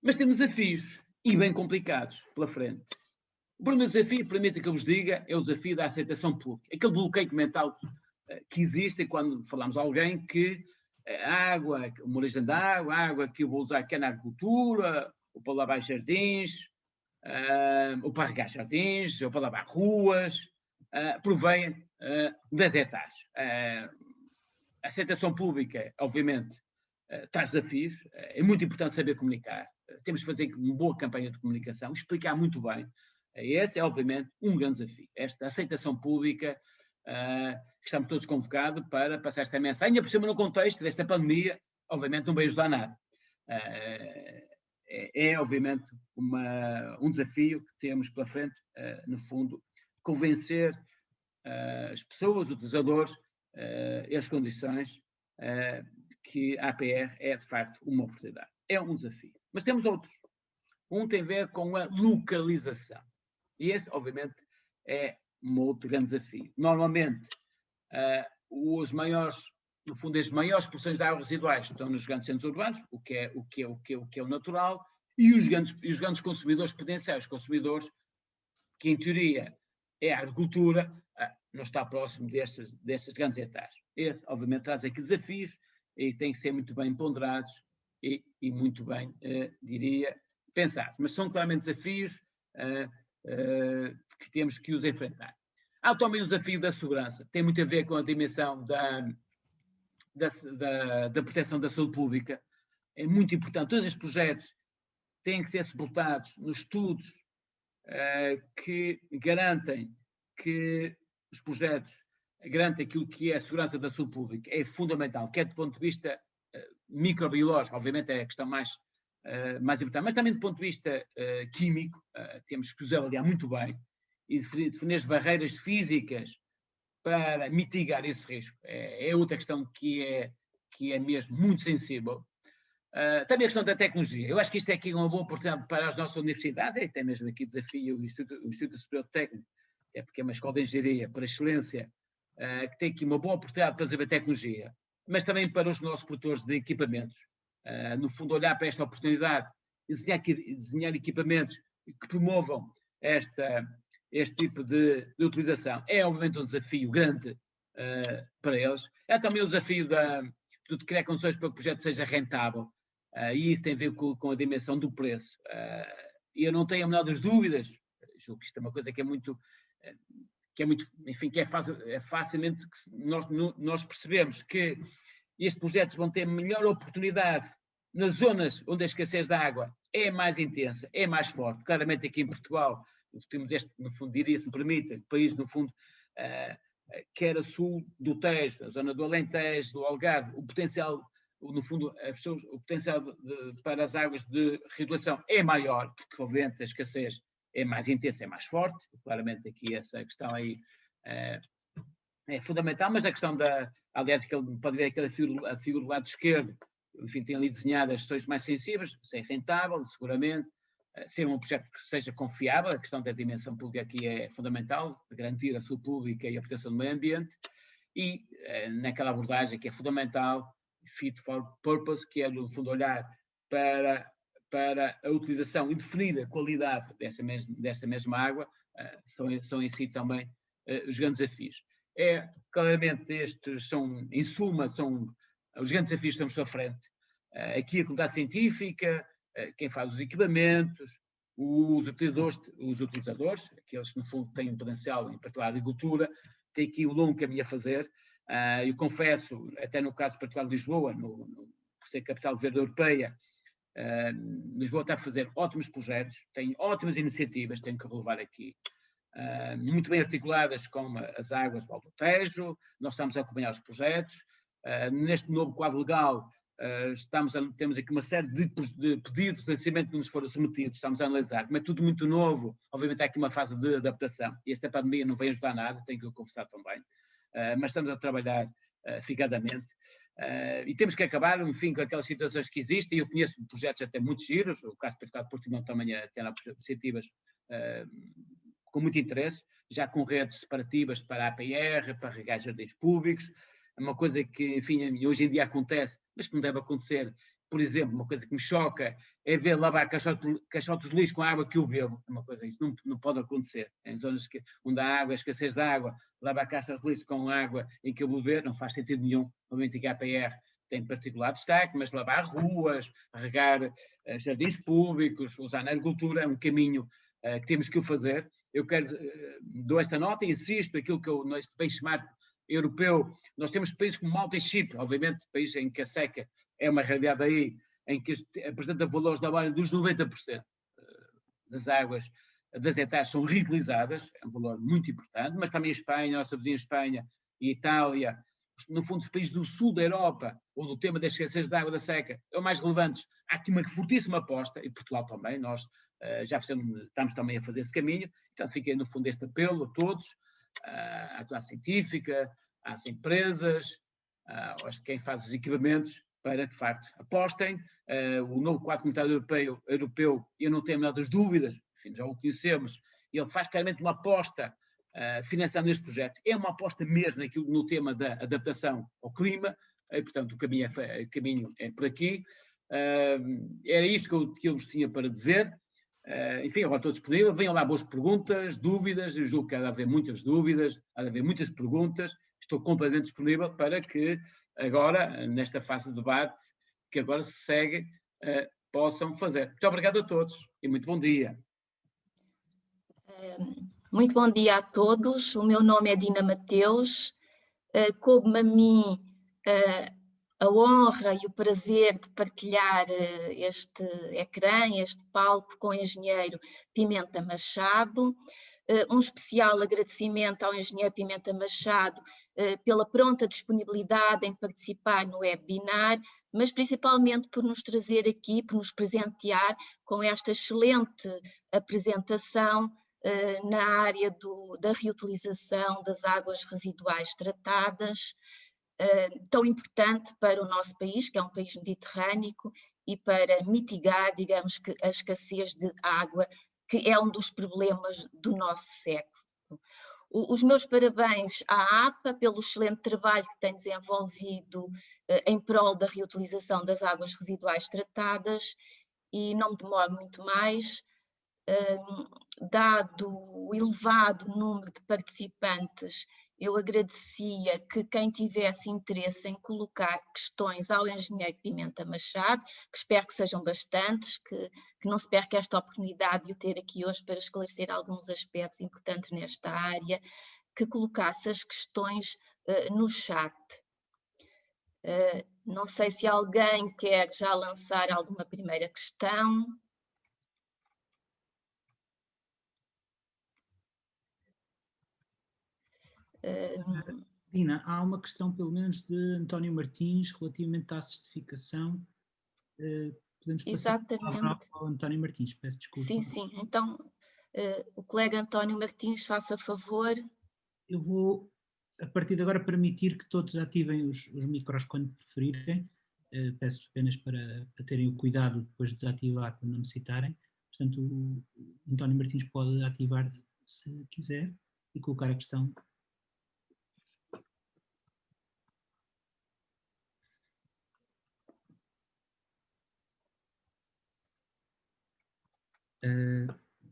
Mas temos desafios, e bem complicados, pela frente. O primeiro desafio, permita que eu vos diga, é o desafio da aceitação pública. Aquele bloqueio mental que existe quando falamos a alguém que a água, uma origem da água, a água que eu vou usar aqui na agricultura, ou para lavar jardins, ou para regar jardins, ou para lavar ruas, provém das hectares. A aceitação pública, obviamente, traz desafios, é muito importante saber comunicar, temos que fazer uma boa campanha de comunicação, explicar muito bem. Esse é, obviamente, um grande desafio. Esta aceitação pública, que estamos todos convocados para passar esta mensagem, ainda por cima no contexto desta pandemia, obviamente não vai ajudar nada. Obviamente, um desafio que temos pela frente, no fundo, convencer as pessoas, os utilizadores, as condições, que a APR é, de facto, uma oportunidade. É um desafio. Mas temos outros. Um tem a ver com a localização. E esse, obviamente, é um outro grande desafio. Normalmente, os maiores porções de águas residuais estão nos grandes centros urbanos, o que é o natural, e os grandes consumidores potenciais, consumidores que, em teoria, é a agricultura, não está próximo destas grandes hectares. Esse, obviamente, traz aqui desafios e tem que ser muito bem ponderados e muito bem, diria, pensados. Mas são claramente desafios que temos que os enfrentar. Há também o desafio da segurança, tem muito a ver com a dimensão da proteção da saúde pública. É muito importante, todos estes projetos têm que ser suportados nos estudos que garantem que os projetos garantem aquilo que é a segurança da saúde pública. É fundamental, quer do ponto de vista microbiológica, obviamente é a questão mais importante, mas também do ponto de vista químico, temos que os avaliar muito bem e definir as barreiras físicas para mitigar esse risco. É outra questão que é mesmo muito sensível. Também a questão da tecnologia. Eu acho que isto é aqui uma boa oportunidade para as nossas universidades, e até mesmo aqui desafio o Instituto Superior Técnico, até porque é uma escola de engenharia por excelência, que tem aqui uma boa oportunidade para desenvolver tecnologia, mas também para os nossos produtores de equipamentos. No fundo, olhar para esta oportunidade, desenhar equipamentos que promovam este tipo de utilização. É, obviamente, um desafio grande para eles. É também o desafio de criar condições para que o projeto seja rentável, e isso tem a ver com a dimensão do preço. E eu não tenho a menor das dúvidas, julgo que isto é uma coisa que é muito, enfim, que é facilmente que nós percebemos que estes projetos vão ter melhor oportunidade nas zonas onde a escassez da água é mais intensa, é mais forte. Claramente aqui em Portugal, temos no fundo, diria, se me permite, o país, no fundo, quer a sul do Tejo, a zona do Alentejo, do Algarve, o potencial, no fundo, o potencial para as águas de regulação é maior, porque obviamente a escassez é mais intensa, é mais forte. Claramente aqui essa questão aí é fundamental, mas a questão aliás, pode ver aquela figura do lado esquerdo, enfim, tem ali desenhado as sessões mais sensíveis, ser rentável, seguramente, ser um projeto que seja confiável. A questão da dimensão pública aqui é fundamental, garantir a saúde pública e a proteção do meio ambiente, e naquela abordagem que é fundamental, fit for purpose, que é, no fundo, olhar para a utilização e definir a qualidade desta mesma água, são em si também os grandes desafios. Claramente estes são, em suma, são os grandes desafios que estamos à frente. Aqui a comunidade científica, quem faz os equipamentos, os utilizadores, aqueles que no fundo têm um potencial, em particular a agricultura, têm aqui um longo caminho a fazer. Eu confesso, até no caso particular de Lisboa, por ser capital verde europeia, Lisboa está a fazer ótimos projetos, tem ótimas iniciativas, tenho que relevar aqui, muito bem articuladas com as águas do Alto Tejo. Nós estamos a acompanhar os projetos. Neste novo quadro legal, temos aqui uma série de pedidos de financiamento que nos foram submetidos, estamos a analisar, mas é tudo muito novo. Obviamente há aqui uma fase de adaptação, e esta pandemia não vem ajudar nada, tenho que o confessar também, mas estamos a trabalhar eficazmente, e temos que acabar, enfim, com aquelas situações que existem. Eu conheço projetos até muito giros, o caso particular de Portimão também tem iniciativas com muito interesse, já com redes separativas para a APR, para regar jardins públicos. É uma coisa que, enfim, hoje em dia acontece, mas que não deve acontecer. Por exemplo, uma coisa que me choca é ver lavar caixotes de lixo com a água que eu bebo. É uma coisa, isso não pode acontecer. Em zonas onde há água, escassez de água, lavar caixotes de lixo com água em que eu vou beber não faz sentido nenhum. Obviamente a APR tem particular destaque, mas lavar ruas, regar jardins públicos, usar na agricultura é um caminho que temos que o fazer. Eu dou esta nota e insisto, aquilo que neste benchmark europeu, nós temos países como Malta e Chipre, obviamente, países em que a seca é uma realidade aí, em que apresenta valores da ordem dos 90% das águas das hectares são reutilizadas, é um valor muito importante, mas também a Espanha, a nossa vizinha Espanha e Itália, no fundo, os países do sul da Europa, onde o tema das escassez de água da seca é o mais relevante, há aqui uma fortíssima aposta, e Portugal também, nós estamos também a fazer esse caminho. Então fica no fundo este apelo a todos, à classe científica, às empresas, a quem faz os equipamentos, para de facto apostem. O novo quadro comunitário europeu, eu não tenho a menor das dúvidas, enfim, já o conhecemos, ele faz claramente uma aposta financiando este projeto. É uma aposta mesmo no tema da adaptação ao clima, e, portanto o caminho é por aqui. Era isto que eu vos tinha para dizer. Enfim, agora estou disponível, venham lá boas perguntas, dúvidas. Eu julgo que há de haver muitas dúvidas, há de haver muitas perguntas. Estou completamente disponível para que agora, nesta fase de debate que agora se segue, possam fazer. Muito obrigado a todos e muito bom dia. Muito bom dia a todos. O meu nome é Dina Mateus. Coube-me a mim a honra e o prazer de partilhar este ecrã, este palco com o engenheiro Pimenta Machado. Um especial agradecimento ao engenheiro Pimenta Machado pela pronta disponibilidade em participar no webinar, mas principalmente por nos trazer aqui, por nos presentear com esta excelente apresentação na área da reutilização das águas residuais tratadas, tão importante para o nosso país, que é um país mediterrâneo, e para mitigar, digamos que, a escassez de água, que é um dos problemas do nosso século. Os meus parabéns à APA pelo excelente trabalho que tem desenvolvido em prol da reutilização das águas residuais tratadas, e não me demoro muito mais. Dado o elevado número de participantes, eu agradecia que quem tivesse interesse em colocar questões ao engenheiro Pimenta Machado, que espero que sejam bastantes, que não se perca esta oportunidade de o ter aqui hoje para esclarecer alguns aspectos importantes nesta área, que colocasse as questões no chat. Não sei se alguém quer já lançar alguma primeira questão. Dina, há uma questão pelo menos de António Martins relativamente à certificação. Podemos passar a palavra ao António Martins, peço desculpa. Sim, sim. Então, o colega António Martins, faça favor. Eu vou, a partir de agora, permitir que todos ativem os micros quando preferirem. Peço apenas para terem o cuidado depois de desativar quando não necessitarem. Portanto, o António Martins pode ativar se quiser e colocar a questão.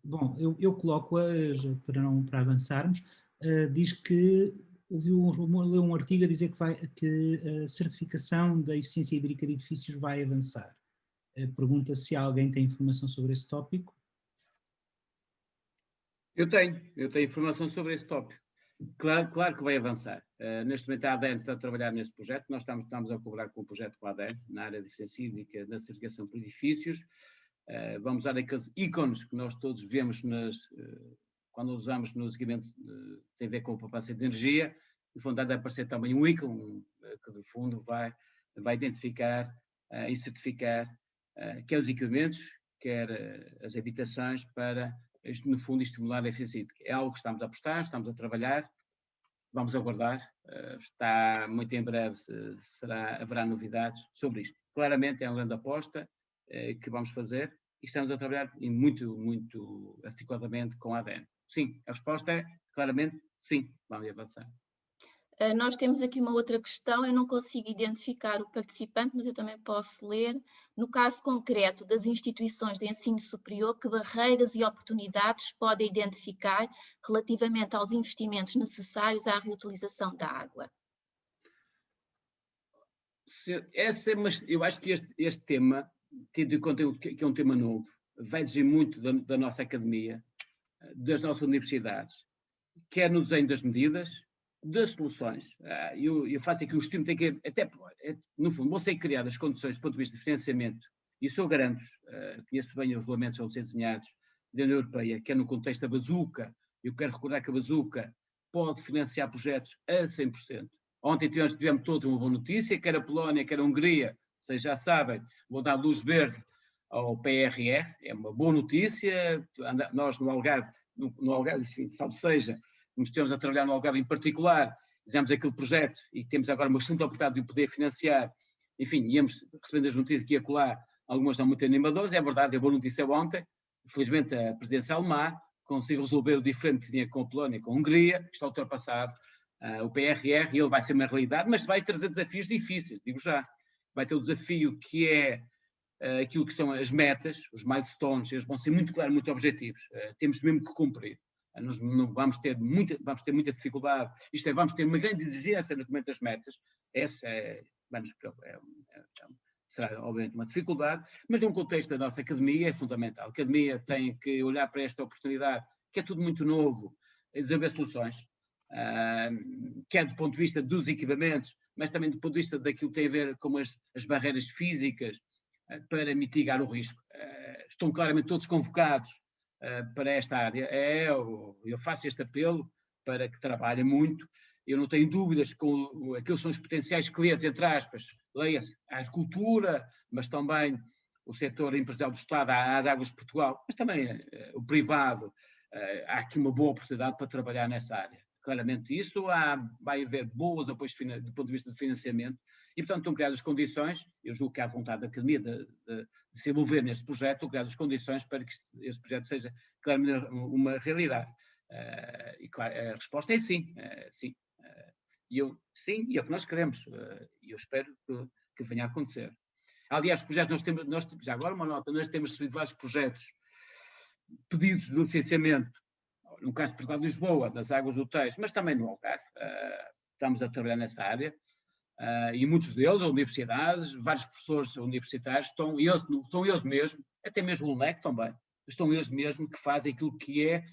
Bom, eu coloco-a para avançarmos. Diz que leu um artigo a dizer que a certificação da eficiência hídrica de edifícios vai avançar. Pergunta se alguém tem informação sobre esse tópico. Eu tenho informação sobre esse tópico. Claro que vai avançar. Neste momento a ADEN está a trabalhar neste projeto, nós estamos a colaborar com o projeto com a ADEN, na área de eficiência hídrica, na certificação por edifícios. Vamos usar aqueles ícones que nós todos vemos quando usamos nos equipamentos que tem a ver com a poupança de energia. No fundo, há de aparecer também um ícone que, no fundo, vai identificar e certificar quer os equipamentos, quer as habitações, para, no fundo, estimular a eficiência hídrica. É algo que estamos a apostar, estamos a trabalhar, vamos aguardar. Está muito em breve, haverá novidades sobre isto. Claramente é uma grande aposta que vamos fazer e estamos a trabalhar muito articuladamente com a ADEN. Sim, a resposta é claramente sim, vamos avançar. Nós temos aqui uma outra questão, eu não consigo identificar o participante, mas eu também posso ler. No caso concreto das instituições de ensino superior, que barreiras e oportunidades podem identificar relativamente aos investimentos necessários à reutilização da água? Eu acho que este tema, tendo em conta que é um tema novo, vai exigir muito da nossa academia, das nossas universidades, quer no desenho das medidas, das soluções. Eu faço aqui um estímulo, tem que, no fundo, vão ser criadas as condições do ponto de vista de financiamento, e isso eu garanto, conheço bem os regulamentos que vão ser desenhados da União Europeia, que é no contexto da bazuca. Eu quero recordar que a bazuca pode financiar projetos a 100%. Ontem tivemos todos uma boa notícia, quer a Polónia, quer a Hungria, vocês já sabem, vou dar luz verde ao PRR, é uma boa notícia. Nós no Algarve, enfim, salvo seja, nos temos a trabalhar no Algarve em particular, fizemos aquele projeto e temos agora uma excelente oportunidade de o poder financiar. Enfim, íamos recebendo as notícias que ia colar, algumas não muito animadoras, é verdade, a boa notícia ontem, felizmente a presidência alemã conseguiu resolver o diferente que tinha com a Polónia e com a Hungria, está ultrapassado o PRR, e ele vai ser uma realidade, mas vai trazer desafios difíceis, digo já. Vai ter o desafio que é aquilo que são as metas, os milestones, eles vão ser muito claros, muito objetivos, temos mesmo que cumprir. Nós vamos ter muita dificuldade, isto é, vamos ter uma grande exigência no documento das metas, essa será obviamente uma dificuldade, mas num contexto da nossa academia é fundamental. A academia tem que olhar para esta oportunidade, que é tudo muito novo, e desenvolver soluções, quer do ponto de vista dos equipamentos, mas também do ponto de vista daquilo que tem a ver com as barreiras físicas para mitigar o risco. Estão claramente todos convocados para esta área. Eu faço este apelo para que trabalhem muito. Eu não tenho dúvidas com aqueles são os potenciais clientes, entre aspas, leia-se, a agricultura, mas também o setor empresarial do Estado, as Águas de Portugal, mas também o privado. Há aqui uma boa oportunidade para trabalhar nessa área. Claramente isso, vai haver boas apoios do ponto de vista de financiamento e, portanto, estão criadas as condições, eu julgo que há vontade da Academia de se envolver neste projeto, estão criadas as condições para que este projeto seja claramente uma realidade. E claro, a resposta é sim, sim. Sim, e é o que nós queremos, e eu espero que venha a acontecer. Aliás, os projetos, nós temos, já agora uma nota, nós temos recebido vários projetos, pedidos de licenciamento, no caso de Portugal de Lisboa, das Águas do Tejo, mas também no Algarve, estamos a trabalhar nessa área, e muitos deles, universidades, vários professores universitários, são eles mesmos, até mesmo o LEC também, estão eles mesmos que fazem aquilo que é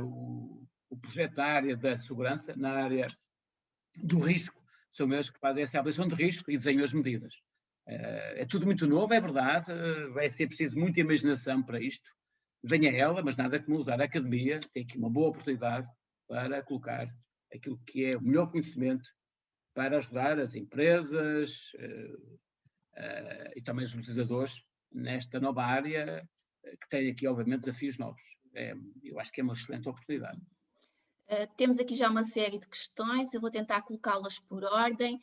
o projeto da área da segurança, na área do risco, são eles que fazem essa avaliação de risco e desenham as medidas. É tudo muito novo, é verdade, vai ser preciso muita imaginação para isto, venha ela, mas nada como usar a Academia, tem aqui uma boa oportunidade para colocar aquilo que é o melhor conhecimento para ajudar as empresas e também os utilizadores nesta nova área que tem aqui, obviamente, desafios novos. Eu acho que é uma excelente oportunidade. Temos aqui já uma série de questões, eu vou tentar colocá-las por ordem,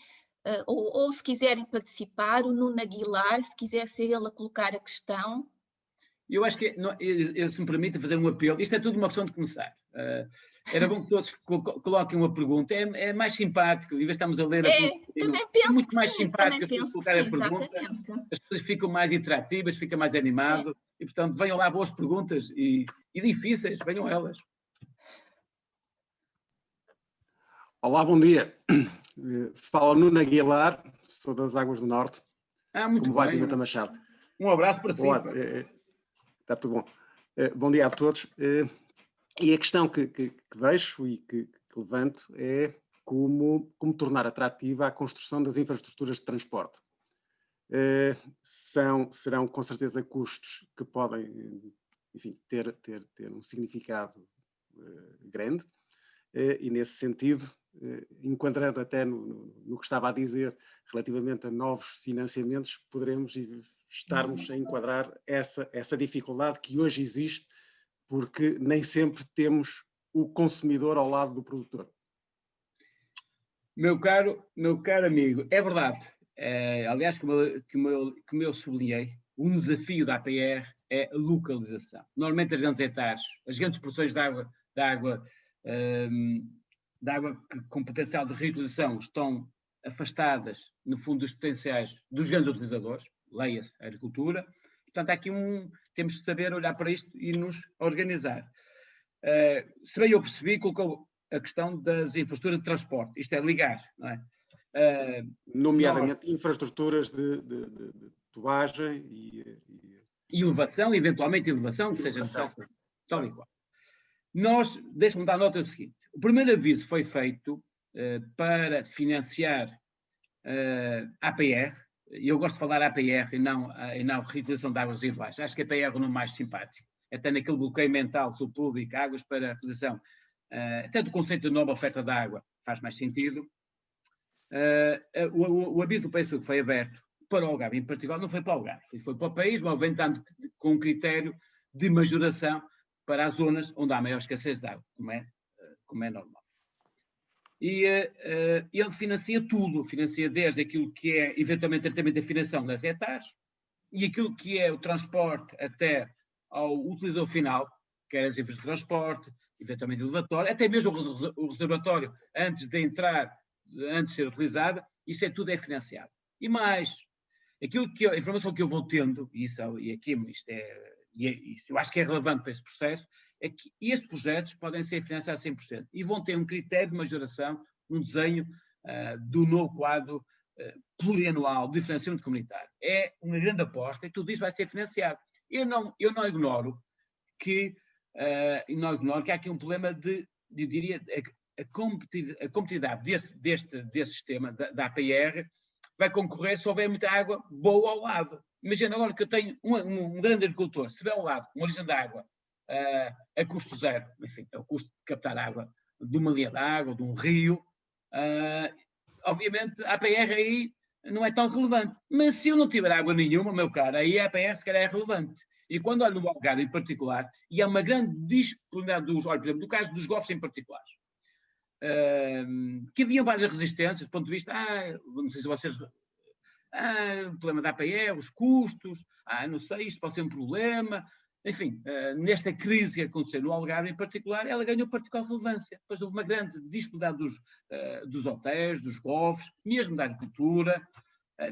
ou se quiserem participar, o Nuno Aguilar, se quiser ser ele a colocar a questão. Eu acho que, se me permite fazer um apelo, isto é tudo uma questão de começar. Era bom que todos coloquem uma pergunta, é mais simpático, em vez de estarmos a ler a pergunta, também penso muito que mais sim, simpático colocar a pergunta, exatamente. As coisas ficam mais interativas, fica mais animado, e portanto venham lá boas perguntas e difíceis, venham elas. Olá, bom dia. Fala Nuno Aguilar, sou das Águas do Norte. Muito Como vai, Pimenta Machado? Um abraço para si. Está tudo bom. Bom dia a todos. E a questão que deixo e que levanto é como tornar atrativa a construção das infraestruturas de transporte. Serão com certeza custos que podem, enfim, ter um significado grande e nesse sentido, enquadrando até no que estava a dizer relativamente a novos financiamentos, poderemos estarmos a enquadrar essa dificuldade que hoje existe, porque nem sempre temos o consumidor ao lado do produtor. Meu caro amigo, é verdade. Aliás, como eu sublinhei, um desafio da APR é a localização. Normalmente as grandes hectares, as grandes produções de água com potencial de reutilização estão afastadas, no fundo, dos potenciais dos grandes utilizadores, leia-se a agricultura. Portanto, há aqui temos de saber olhar para isto e nos organizar. Se bem eu percebi, colocou a questão das infraestruturas de transporte, isto é ligar, não é? Nomeadamente infraestruturas de tubagem e elevação, eventualmente elevação, que seja necessário, tal e qual. Deixe-me dar nota do seguinte, o primeiro aviso foi feito para financiar a APR, e eu gosto de falar APR e não reutilização de águas residuais, acho que a APR é o nome mais simpático, até naquele bloqueio mental sobre público, águas para reutilização, até do conceito de nova oferta de água faz mais sentido. O aviso do PSU foi aberto para o Algarve, em particular não foi para o Algarve, foi para o país, mas aventando com um critério de majoração para as zonas onde há maior escassez de água, como é normal. E ele financia tudo, financia desde aquilo que é eventualmente tratamento de afinação das hectares e aquilo que é o transporte até ao utilizador final, quer as infraestruturas de transporte, eventualmente o elevatório, até mesmo o reservatório antes de ser utilizado, tudo é financiado. E mais, a informação que eu vou tendo, isso eu acho que é relevante para esse processo, é que estes projetos podem ser financiados 100% e vão ter um critério de majoração, um desenho do novo quadro plurianual de financiamento comunitário. É uma grande aposta e tudo isso vai ser financiado. Eu não ignoro que há aqui um problema eu diria, a competitividade deste sistema, da APR, vai concorrer se houver muita água boa ao lado. Imagina agora que eu tenho um grande agricultor, se tiver ao lado uma origem de água a custo zero. Enfim, é o custo de captar água de uma linha de água, de um rio. Obviamente, a APR aí não é tão relevante. Mas se eu não tiver água nenhuma, meu caro, aí a APR se calhar é relevante. E quando olho no Algarve em particular, e há uma grande disponibilidade olha, por exemplo, do caso dos golfos em particular, que haviam várias resistências, do ponto de vista, não sei se vocês, o problema da APR, os custos, não sei, isto pode ser um problema. Enfim, nesta crise que aconteceu no Algarve em particular, ela ganhou particular relevância. Depois houve uma grande disponibilidade dos hotéis, dos golfos, mesmo da agricultura,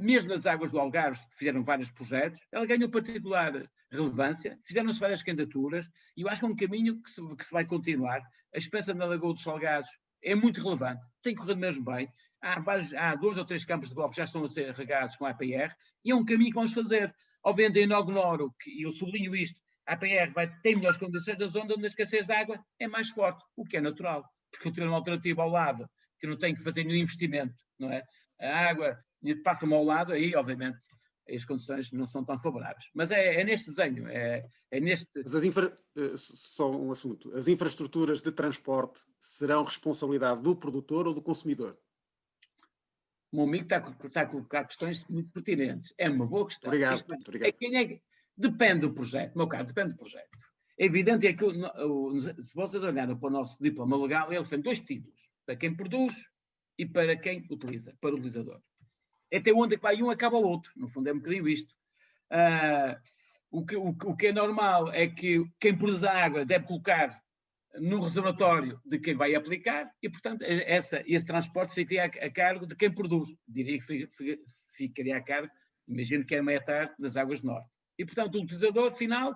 mesmo nas águas do Algarve, que fizeram vários projetos, ela ganhou particular relevância, fizeram-se várias candidaturas, e eu acho que é um caminho que se vai continuar. A experiência na Lagoa dos Salgados é muito relevante, tem corrido mesmo bem. Há 2 ou 3 campos de golfe que já estão a ser regados com a APR, e é um caminho que vamos fazer. Obviamente, eu ignoro, e eu sublinho isto, a APR tem melhores condições, a zona onde a escassez de água é mais forte, o que é natural, porque eu tenho uma alternativa ao lado, que não tenho que fazer nenhum investimento, não é? A água passa-me ao lado, aí, obviamente, as condições não são tão favoráveis. Mas é neste desenho, é neste... Mas só um assunto. As infraestruturas de transporte serão responsabilidade do produtor ou do consumidor? O meu amigo está a colocar questões muito pertinentes. É uma boa questão. Obrigado. Muito obrigado. Depende do projeto, meu caro, depende do projeto. É evidente que se vocês olharem para o nosso diploma legal, ele tem 2 títulos, para quem produz e para quem utiliza, para o utilizador. Até onde vai um, acaba o outro. No fundo é um bocadinho isto. O que é normal é que quem produz a água deve colocar no reservatório de quem vai aplicar e, portanto, esse transporte ficaria a cargo de quem produz. Diria que ficaria a cargo, imagino que é meia tarde, das águas do norte. E, portanto, o utilizador final,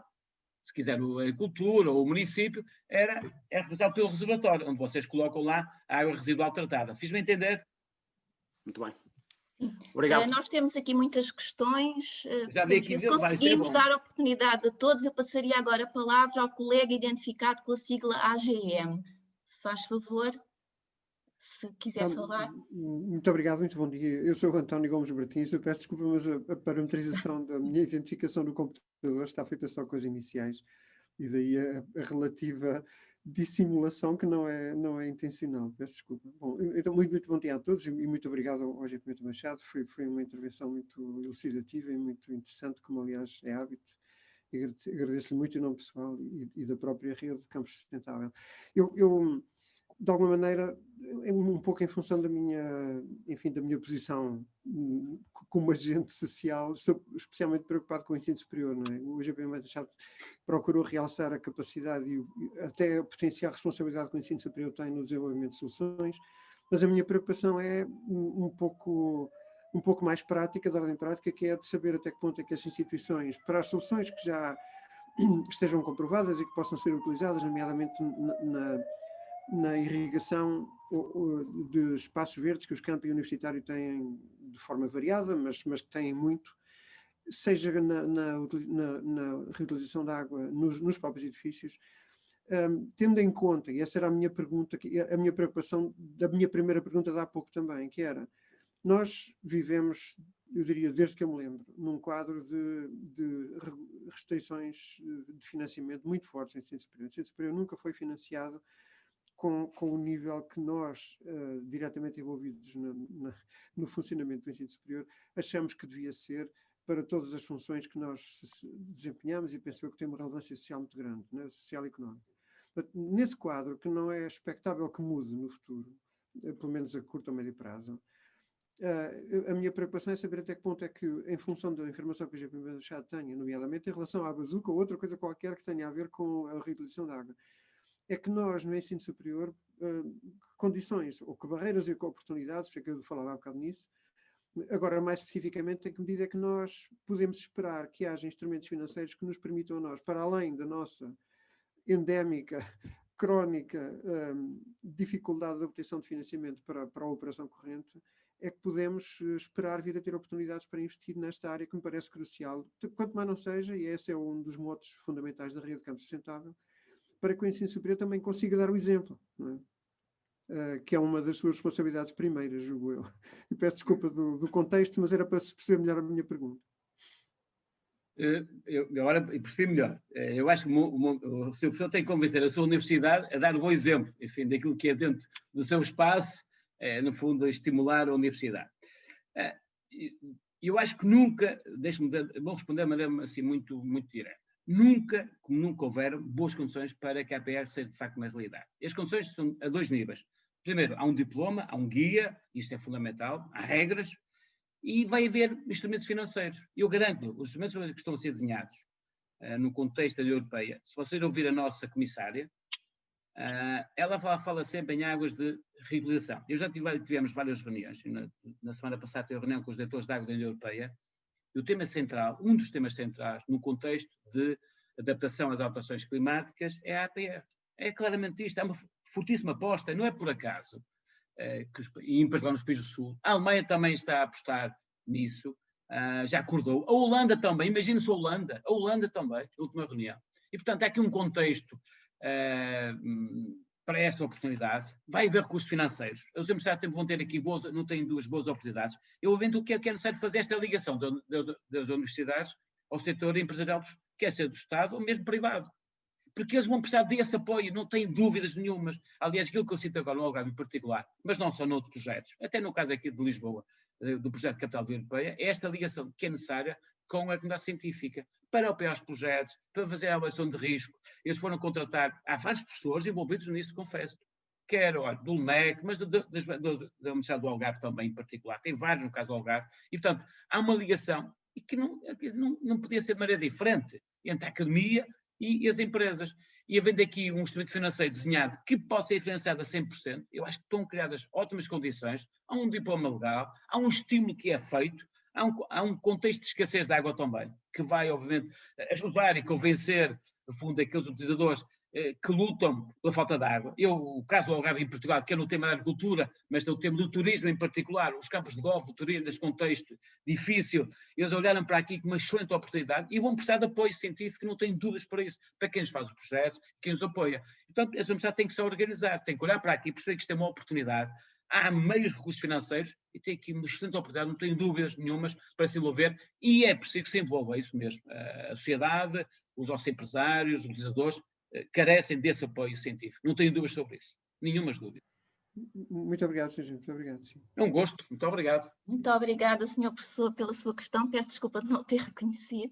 se quiser a agricultura ou o município, é responsável pelo reservatório, onde vocês colocam lá a água residual tratada. Fiz-me entender? Muito bem. Sim. Obrigado. Nós temos aqui muitas questões. Já vi aqui, se conseguimos dar oportunidade a todos, eu passaria agora a palavra ao colega identificado com a sigla AGM. Se faz favor, se quiser falar. Muito obrigado, muito bom dia. Eu sou o António Gomes Martins. Eu peço desculpa, mas a parametrização da minha identificação no computador está feita só com as iniciais. E daí a relativa dissimulação que não é intencional. Peço desculpa. Bom, então, muito bom dia a todos e muito obrigado ao G. Pimenta Machado. Foi uma intervenção muito elucidativa e muito interessante, como aliás é hábito. Agradeço-lhe muito em nome pessoal e da própria rede de Campos Sustentável. Eu de alguma maneira, um pouco em função da minha posição como agente social, estou especialmente preocupado com o ensino superior, não é? O GP Machado procurou realçar a capacidade e até a potencial responsabilidade que o ensino superior tem no desenvolvimento de soluções, mas a minha preocupação é um pouco mais prática, de ordem prática, que é de saber até que ponto é que as instituições, para as soluções que já estejam comprovadas e que possam ser utilizadas, nomeadamente na irrigação de espaços verdes que os campi universitários têm de forma variada, mas que têm muito, seja na reutilização da água nos próprios edifícios, tendo em conta, e essa era a minha pergunta, a minha preocupação da minha primeira pergunta de há pouco também, que era, nós vivemos, eu diria, desde que eu me lembro, num quadro de restrições de financiamento muito fortes no ensino superior. O ensino superior nunca foi financiado com o nível que nós, diretamente envolvidos no funcionamento do ensino superior, achamos que devia ser para todas as funções que nós desempenhamos, e penso que tem uma relevância social muito grande, né? Social e económica. Nesse quadro, que não é expectável que mude no futuro, pelo menos a curto ou médio prazo, a minha preocupação é saber até que ponto é que, em função da informação que o GP Machado tenha, nomeadamente em relação à bazuca ou outra coisa qualquer que tenha a ver com a reutilização da água, é que nós, no ensino superior, condições, ou que barreiras e que oportunidades, porque eu falava há bocado nisso, agora mais especificamente, em que medida é que nós podemos esperar que haja instrumentos financeiros que nos permitam a nós, para além da nossa endémica, crónica dificuldade de obtenção de financiamento para a operação corrente, é que podemos esperar vir a ter oportunidades para investir nesta área que me parece crucial, quanto mais não seja, e esse é um dos motos fundamentais da rede de Campos Sustentável, para que o ensino superior também consiga dar o exemplo, não é? Que é uma das suas responsabilidades primeiras, julgo eu. E peço desculpa do contexto, mas era para se perceber melhor a minha pergunta. agora percebi melhor. Eu acho que o seu professor tem que convencer a sua universidade a dar um bom exemplo, enfim, daquilo que é dentro do seu espaço, no fundo, a estimular a universidade. Eu acho que nunca, vou responder de maneira assim muito, muito direta, nunca, como nunca houveram, boas condições para que a APR seja de facto uma realidade. E as condições são a 2 níveis. Primeiro, há um diploma, há um guia, isto é fundamental, há regras, e vai haver instrumentos financeiros. Eu garanto, os instrumentos que estão a ser desenhados no contexto da União Europeia, se vocês ouvirem a nossa comissária, ela fala sempre em águas de regularização. Eu já tivemos várias reuniões, na semana passada tive reunião com os diretores de água da União Europeia, e o tema central, um dos temas centrais no contexto de adaptação às alterações climáticas é a APR. É claramente isto, é uma fortíssima aposta, não é por acaso, e em particular nos países do Sul. A Alemanha também está a apostar nisso, já acordou. A Holanda também, imagine-se a Holanda também, na última reunião. E, portanto, há aqui um contexto para essa oportunidade. Vai haver recursos financeiros. Os universidades vão ter aqui não têm 2 boas oportunidades. Eu evento o que é necessário fazer esta ligação das universidades ao setor empresarial, quer ser do Estado ou mesmo privado. Porque eles vão precisar desse apoio, não têm dúvidas nenhumas. Aliás, aquilo que eu cito agora no Algarve em particular, mas não só noutros projetos, até no caso aqui de Lisboa, do projeto de Capital da União Europeia, é esta ligação que é necessária com a comunidade científica, para apoiar os projetos, para fazer a avaliação de risco. Eles foram contratar, há vários professores envolvidos nisso, confesso, quer do LMEC, mas da Universidade do Algarve também em particular, tem vários no caso do Algarve, e portanto há uma ligação e que não podia ser de maneira diferente entre a academia e as empresas. E havendo aqui um instrumento financeiro desenhado que possa ser financiado a 100%, eu acho que estão criadas ótimas condições, há um diploma legal, há um estímulo que é feito, há um contexto de escassez de água também, que vai, obviamente, ajudar e convencer, no fundo, aqueles utilizadores que lutam pela falta de água. O caso do Algarve em Portugal, que é no tema da agricultura, mas no tema do turismo em particular, os campos de golfe, o turismo neste contexto difícil, eles olharam para aqui como uma excelente oportunidade e vão precisar de apoio científico, não têm dúvidas para isso, para quem nos faz o projeto, quem os apoia. Portanto, essa universidade tem que se organizar, tem que olhar para aqui e perceber que isto é uma oportunidade. Há meios de recursos financeiros e tem aqui uma excelente oportunidade, não tenho dúvidas nenhumas para se envolver e é preciso que se envolva, é isso mesmo. A sociedade, os nossos empresários, os utilizadores, carecem desse apoio científico. Não tenho dúvidas sobre isso. Nenhumas dúvidas. Muito obrigado, Sr. Muito obrigado, sim. É um gosto. Muito obrigado. Muito obrigada, Sr. Professor, pela sua questão. Peço desculpa de não ter reconhecido.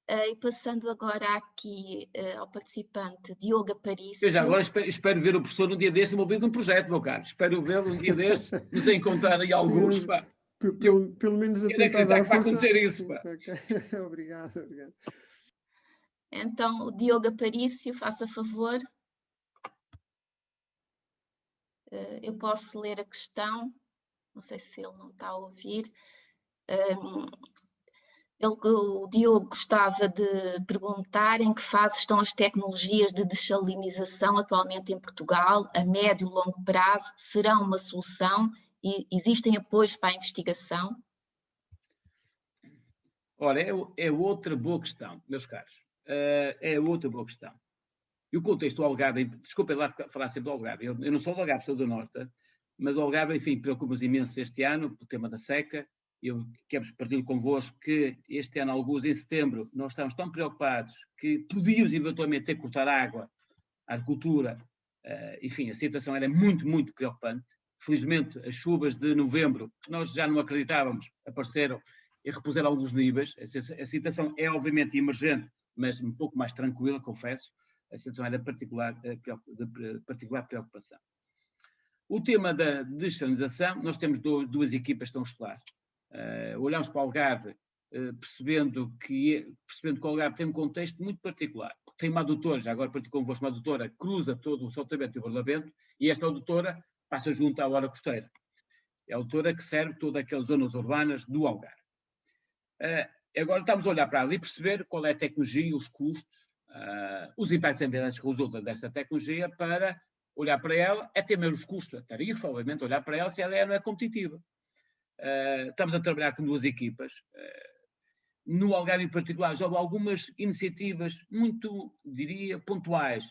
E passando agora aqui ao participante Diogo Aparício. Eu já agora espero ver o professor um dia desse envolvido num projeto, meu caro. Espero vê-lo um dia desse, nos encontrar aí alguns. Pá. Pelo menos a tentar dar força. Vai acontecer isso. Pá. Okay. Obrigado. Então, o Diogo Aparício, faça favor. Eu posso ler a questão. Não sei se ele não está a ouvir. O Diogo gostava de perguntar em que fase estão as tecnologias de dessalinização atualmente em Portugal, a médio e longo prazo, serão uma solução e existem apoios para a investigação? Ora, é outra boa questão, meus caros, é outra boa questão. E o contexto do Algarve, desculpem lá falar sempre do Algarve, eu não sou do Algarve, sou do Norte, mas o Algarve, enfim, preocupa-nos imenso este ano, pelo tema da seca. Eu quero partilhar convosco que este ano, alguns em setembro, nós estamos tão preocupados que podíamos eventualmente ter que cortar água à agricultura. Enfim, a situação era muito, muito preocupante. Felizmente, as chuvas de novembro, que nós já não acreditávamos, apareceram e repuseram alguns níveis. A situação é obviamente emergente, mas um pouco mais tranquila, confesso. A situação era de particular preocupação. O tema da dessalinização, nós temos duas equipas que estão a estudar. Olhamos para o Algarve, percebendo que o Algarve tem um contexto muito particular. Tem uma adutora, já agora partilho convosco, uma adutora cruza todo o Sotavento e o Barlavento, e esta adutora passa junto à hora costeira. É a adutora que serve todas aquelas zonas urbanas do Algarve. Agora estamos a olhar para ali e perceber qual é a tecnologia, os custos, os impactos ambientais que resultam desta tecnologia, para olhar para ela, até mesmo os custos, a tarifa, obviamente, olhar para ela se ela não é competitiva. Estamos a trabalhar com duas equipas. No Algarve em particular, já houve algumas iniciativas muito, diria, pontuais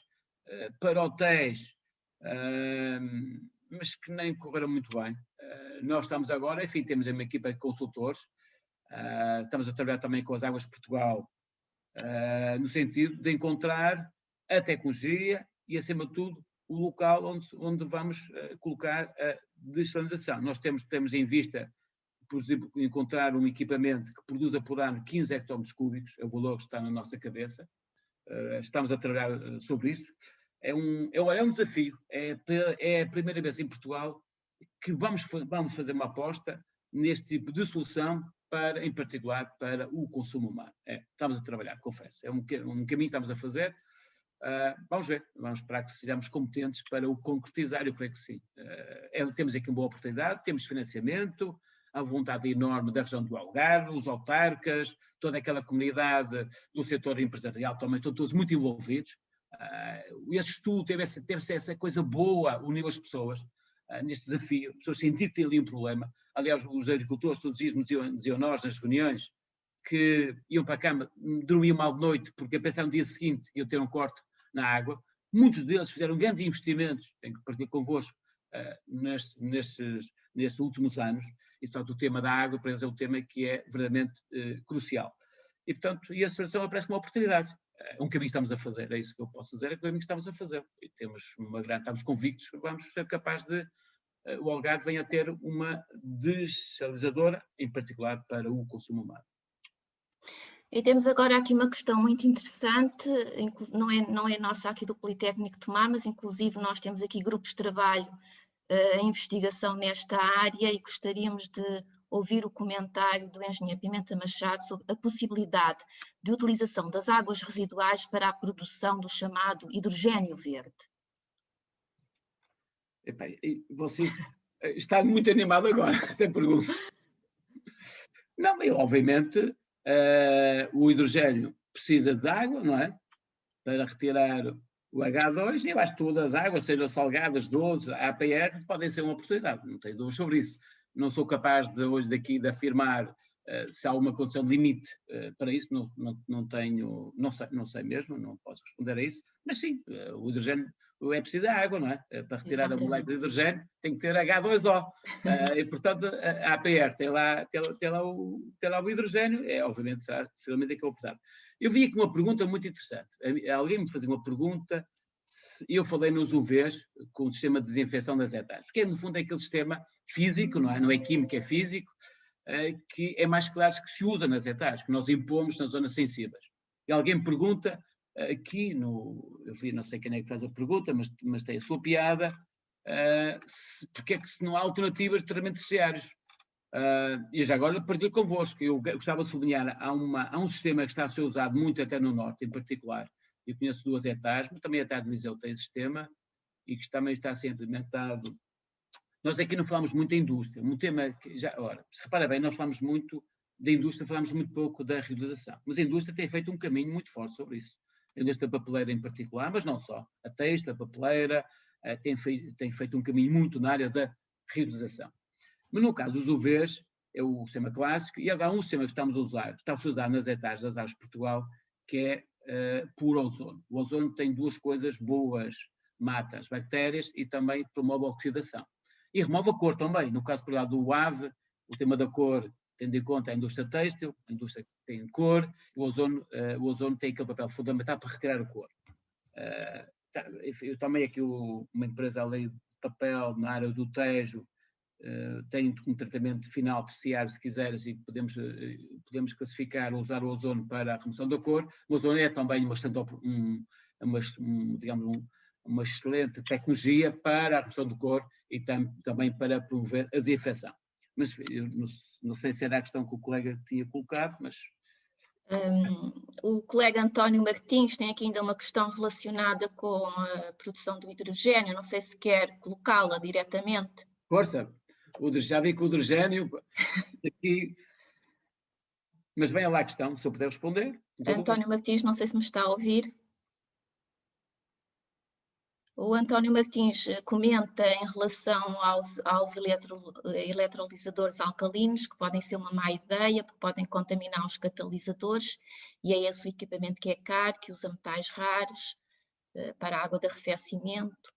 para hotéis, mas que nem correram muito bem. Nós estamos agora, enfim, temos uma equipa de consultores, estamos a trabalhar também com as Águas de Portugal no sentido de encontrar a tecnologia e, acima de tudo, o local onde vamos colocar a dessalinização. Nós temos em vista, por exemplo, encontrar um equipamento que produza por ano 15 hectómetros cúbicos, é o valor que está na nossa cabeça. Estamos a trabalhar sobre isso. É um desafio. É a primeira vez em Portugal que vamos fazer uma aposta neste tipo de solução, em particular para o consumo humano. Estamos a trabalhar, confesso. É um caminho que estamos a fazer. Vamos ver, vamos esperar que sejamos competentes para o concretizar. Eu creio que sim. Temos aqui uma boa oportunidade, temos financiamento, a vontade enorme da região do Algarve, os autarcas, toda aquela comunidade do setor empresarial também estão todos muito envolvidos. Esse estudo teve essa coisa boa, uniu as pessoas neste desafio, as pessoas sentiram que têm ali um problema. Aliás, os agricultores todos os dias diziam nós nas reuniões que iam para a cama, dormiam mal de noite porque a pensar no dia seguinte iam ter um corte na água. Muitos deles fizeram grandes investimentos, tenho que partilhar convosco, nestes últimos anos, e portanto o tema da água para eles é um tema que é verdadeiramente crucial. E portanto, a solução aparece como uma oportunidade. É um caminho que estamos a fazer, é isso que eu posso dizer, é o caminho que estamos a fazer. E estamos convictos que vamos ser capazes de o Algarve venha a ter uma dessalinisadora, em particular para o consumo humano. E temos agora aqui uma questão muito interessante, não é nossa aqui do Politécnico de Tomar, mas inclusive nós temos aqui grupos de trabalho em investigação nesta área e gostaríamos de ouvir o comentário do engenheiro Pimenta Machado sobre a possibilidade de utilização das águas residuais para a produção do chamado hidrogénio verde. Você está muito animado agora, sem pergunta. Não, obviamente, o hidrogênio precisa de água, não é? Para retirar o H2, e eu acho que todas as águas, sejam salgadas, doces, APR, podem ser uma oportunidade, não tenho dúvida sobre isso. Não sou capaz hoje daqui de afirmar se há uma condição de limite para isso, não sei mesmo, não posso responder a isso, mas sim, o hidrogênio é preciso da água, não é? Para retirar a molécula de hidrogênio tem que ter H2O, e portanto a APR tem lá o hidrogênio, obviamente será seguramente aquilo pesado. Eu vi aqui uma pergunta muito interessante, alguém me fazia uma pergunta, e eu falei nos UVs, com o sistema de desinfecção das etapas, porque no fundo é aquele sistema físico, não é químico, é físico, que é mais clássico que se usa nas etapas, que nós impomos nas zonas sensíveis. E alguém me pergunta, aqui, eu vi, não sei quem é que faz a pergunta, mas tem a sua piada, porque é que se não há alternativas de tratamento terciários? E já agora partilho convosco, eu gostava de sublinhar, há um sistema que está a ser usado muito até no Norte, em particular. Eu conheço 2 etapas, mas também a ETAD de Viseu tem sistema e que também está a ser implementado. Nós aqui não falamos muito da indústria, um tema que se repara bem, nós falamos muito da indústria, falamos muito pouco da reutilização, mas a indústria tem feito um caminho muito forte sobre isso. A indústria papeleira em particular, mas não só. A têxtil, a papeleira, tem feito um caminho muito na área da reutilização. Mas no caso dos UVs, é o sistema clássico, e há um sistema que estamos a usar nas etapas das águas de Portugal, que é por ozono. O ozono tem 2 coisas boas, mata as bactérias e também promove a oxidação. E remove a cor também. No caso, por lá do UAV, o tema da cor, tendo em conta a indústria têxtil, a indústria que tem cor, o ozono tem aquele papel fundamental para retirar a cor. Eu também aqui uma empresa além de papel na área do Tejo, tem um tratamento final terciário, se quiseres, e podemos classificar, usar o ozono para a remoção da cor. O ozono é também uma excelente tecnologia para a remoção de cor e também para promover a desinfecção. Mas eu não sei se era a questão que o colega tinha colocado, mas... O colega António Martins tem aqui ainda uma questão relacionada com a produção do hidrogênio, não sei se quer colocá-la diretamente. Força! Já vi que o hidrogênio aqui, mas venha lá a questão, se eu puder responder. António Martins, não sei se me está a ouvir. O António Martins comenta em relação aos eletrolisadores alcalinos, que podem ser uma má ideia, porque podem contaminar os catalisadores, e é esse o equipamento que é caro, que usa metais raros para a água de arrefecimento.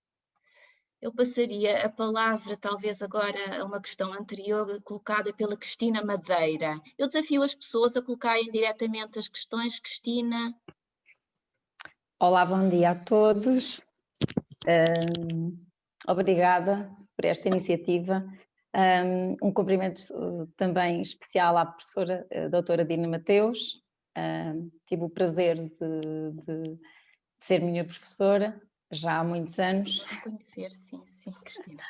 Eu passaria a palavra, talvez agora, a uma questão anterior colocada pela Cristina Madeira. Eu desafio as pessoas a colocarem diretamente as questões. Cristina. Olá, bom dia a todos. Obrigada por esta iniciativa. Um cumprimento também especial à professora doutora Dina Mateus. Tive o prazer de ser minha professora já há muitos anos. Conhecer, sim, Cristina.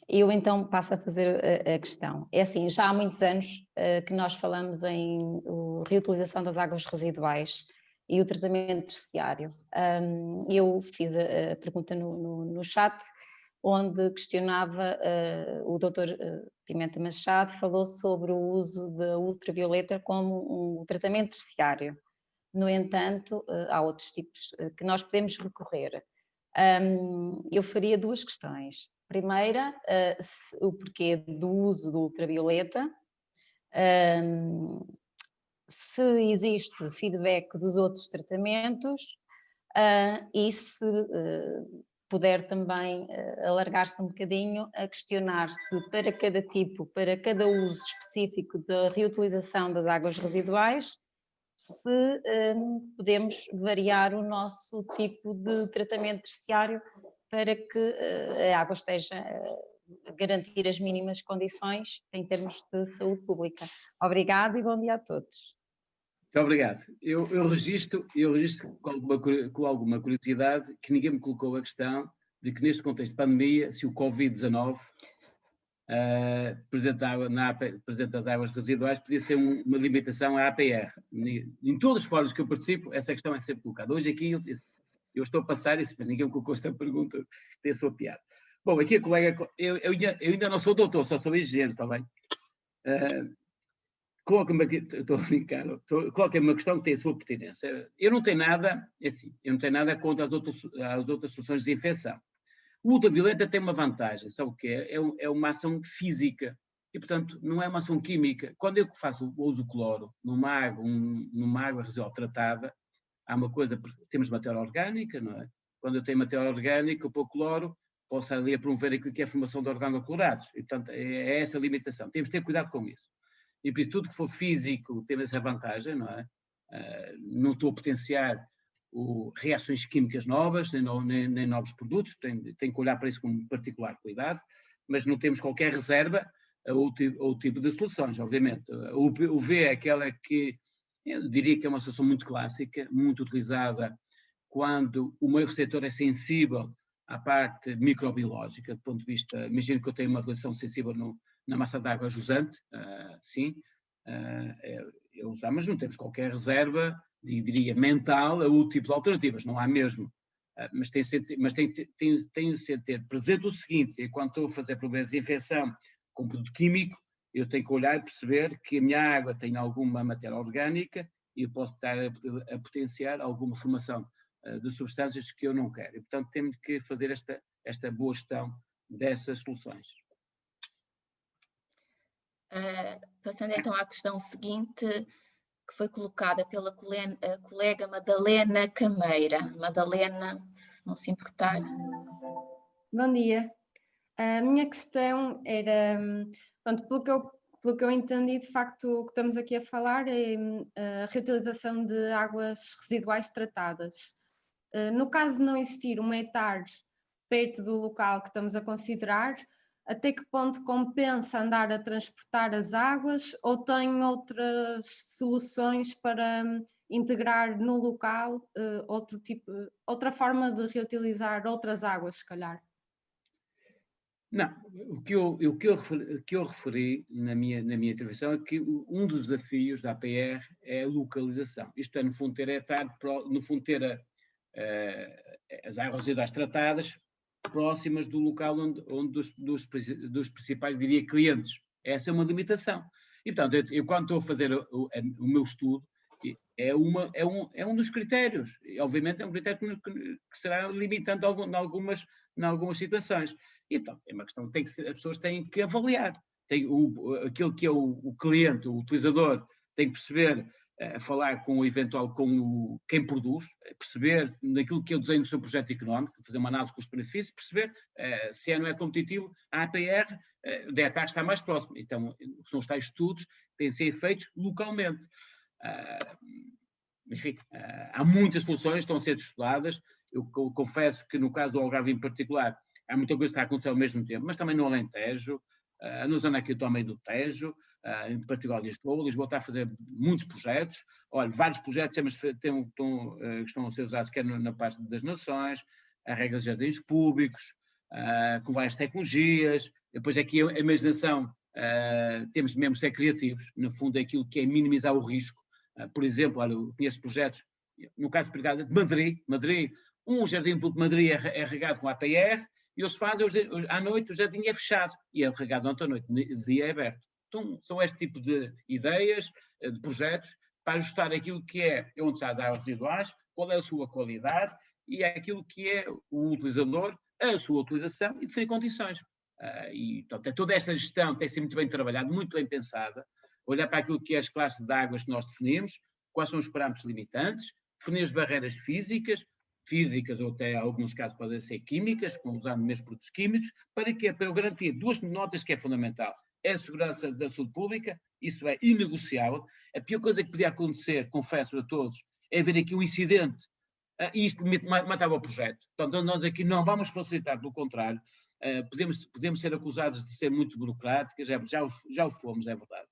Eu então passo a fazer a questão. É assim, já há muitos anos que nós falamos em reutilização das águas residuais e o tratamento terciário. Eu fiz a pergunta no chat, onde questionava o Dr. Pimenta Machado, falou sobre o uso da ultravioleta como um tratamento terciário. No entanto, há outros tipos que nós podemos recorrer. Eu faria duas questões. Primeira, o porquê do uso do ultravioleta, se existe feedback dos outros tratamentos e se puder também alargar-se um bocadinho a questionar-se para cada tipo, para cada uso específico da reutilização das águas residuais, se podemos variar o nosso tipo de tratamento terciário para que a água esteja a garantir as mínimas condições em termos de saúde pública. Obrigada e bom dia a todos. Muito obrigado. Eu registro com alguma curiosidade que ninguém me colocou a questão de que neste contexto de pandemia, se o Covid-19 presente das águas residuais podia ser uma limitação à APR. Em todos os fóruns que eu participo, essa questão é sempre colocada. Hoje aqui eu estou a passar isso, mas ninguém me colocou esta pergunta, tem a sua piada. Bom, aqui a colega, eu ainda não sou doutor, só sou engenheiro, está bem? Coloca-me aqui, estou a brincar, coloca-me uma questão que tem a sua pertinência. Eu não tenho nada, é assim, eu não tenho nada contra as outras soluções de desinfecção. O ultravioleta tem uma vantagem, sabe o que é? É uma ação física e, portanto, não é uma ação química. Quando eu uso cloro numa água residual tratada, há uma coisa, temos matéria orgânica, não é? Quando eu tenho matéria orgânica, eu pouco cloro, posso ali a promover aquilo que é a formação de organoclorados. E, portanto, é essa a limitação. Temos de ter cuidado com isso. E por isso, tudo que for físico tem essa vantagem, não é? Não estou a potenciar reações químicas novas, nem novos produtos, tem que olhar para isso com particular cuidado, mas não temos qualquer reserva ao tipo de soluções, obviamente. O V é aquela que eu diria que é uma solução muito clássica, muito utilizada quando o meu receptor é sensível à parte microbiológica, do ponto de vista, imagino que eu tenho uma relação sensível na massa d'água jusante, sim, mas não temos qualquer reserva, diria, mental a outro tipo de alternativas, não há mesmo. Mas tem de ter presente o seguinte: quando estou a fazer problemas de desinfecção com produto químico, eu tenho que olhar e perceber que a minha água tem alguma matéria orgânica e eu posso estar a potenciar alguma formação de substâncias que eu não quero. E, portanto, temos que fazer esta boa gestão dessas soluções. Passando então à questão seguinte, que foi colocada pela colega Madalena Cameira. Madalena, se não se importar. Bom dia. A minha questão era, pronto, pelo que eu entendi, de facto, o que estamos aqui a falar é a reutilização de águas residuais tratadas. No caso de não existir um hectare perto do local que estamos a considerar, até que ponto compensa andar a transportar as águas ou tem outras soluções para integrar no local outra forma de reutilizar outras águas, se calhar? Não, o que eu referi na minha intervenção é que um dos desafios da APR é a localização. Isto é, no fundo, ter as águas residuais tratadas próximas do local onde dos principais, diria, clientes. Essa é uma limitação. E, portanto, eu quando estou a fazer o meu estudo, é um dos critérios. E, obviamente, é um critério que será limitante em algumas situações. E, então, é uma questão que as pessoas têm que avaliar. Aquilo que é o cliente, o utilizador, tem que perceber a falar com o eventual, quem produz, perceber naquilo que é o desenho do seu projeto económico, fazer uma análise de custo-benefício, perceber se não é competitivo, a APR da ETAC está mais próximo. Então, são os tais estudos que têm de ser feitos localmente. Enfim, há muitas soluções que estão a ser estudadas. Eu confesso que no caso do Algarve em particular, há muita coisa que está a acontecer ao mesmo tempo, mas também no Alentejo, na zona aqui do meio do Tejo, em particular Lisboa. Lisboa está a fazer muitos projetos. Olha, vários projetos que estão a ser usados quer na parte das nações, a regra de jardins públicos, com várias tecnologias. Depois aqui a imaginação, temos mesmo de ser criativos. No fundo, é aquilo que é minimizar o risco. Por exemplo, olha, eu conheço projetos, no caso de Madrid, um jardim público de Madrid é regado com APR, e eles fazem, à noite o jardim é fechado, e é regado ontem à noite, de dia é aberto. Então, são este tipo de ideias, de projetos, para ajustar aquilo que é onde está as águas residuais, qual é a sua qualidade, e é aquilo que é o utilizador, a sua utilização, e definir condições. E portanto, toda essa gestão tem que ser muito bem trabalhada, muito bem pensada, olhar para aquilo que é as classes de águas que nós definimos, quais são os parâmetros limitantes, definir as barreiras físicas ou até, em alguns casos, podem ser químicas, usando mesmo produtos químicos, para quê? Para eu garantir duas notas que é fundamental. É a segurança da saúde pública, isso é inegociável. A pior coisa que podia acontecer, confesso a todos, é haver aqui um incidente, e isto matava o projeto. Portanto, nós aqui não vamos facilitar, pelo contrário, podemos ser acusados de ser muito burocráticas, já o fomos, é verdade,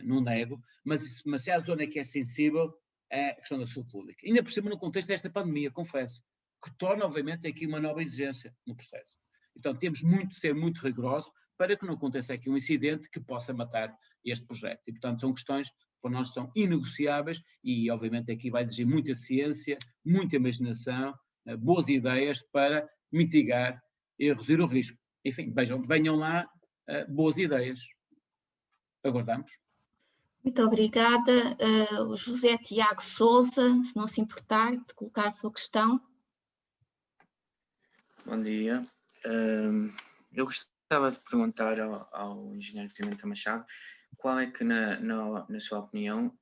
não nego, mas se há a zona que é sensível, é a questão da saúde pública. Ainda por cima no contexto desta pandemia, confesso, que torna, obviamente, aqui uma nova exigência no processo. Então temos de ser muito rigorosos para que não aconteça aqui um incidente que possa matar este projeto. E, portanto, são questões que para nós são inegociáveis e, obviamente, aqui vai exigir muita ciência, muita imaginação, boas ideias para mitigar e reduzir o risco. Enfim, venham lá boas ideias. Aguardamos. Muito obrigada. O José Tiago Sousa, se não se importar de colocar a sua questão. Bom dia. Eu gostava de perguntar ao engenheiro Pimenta Machado qual é que, na sua opinião,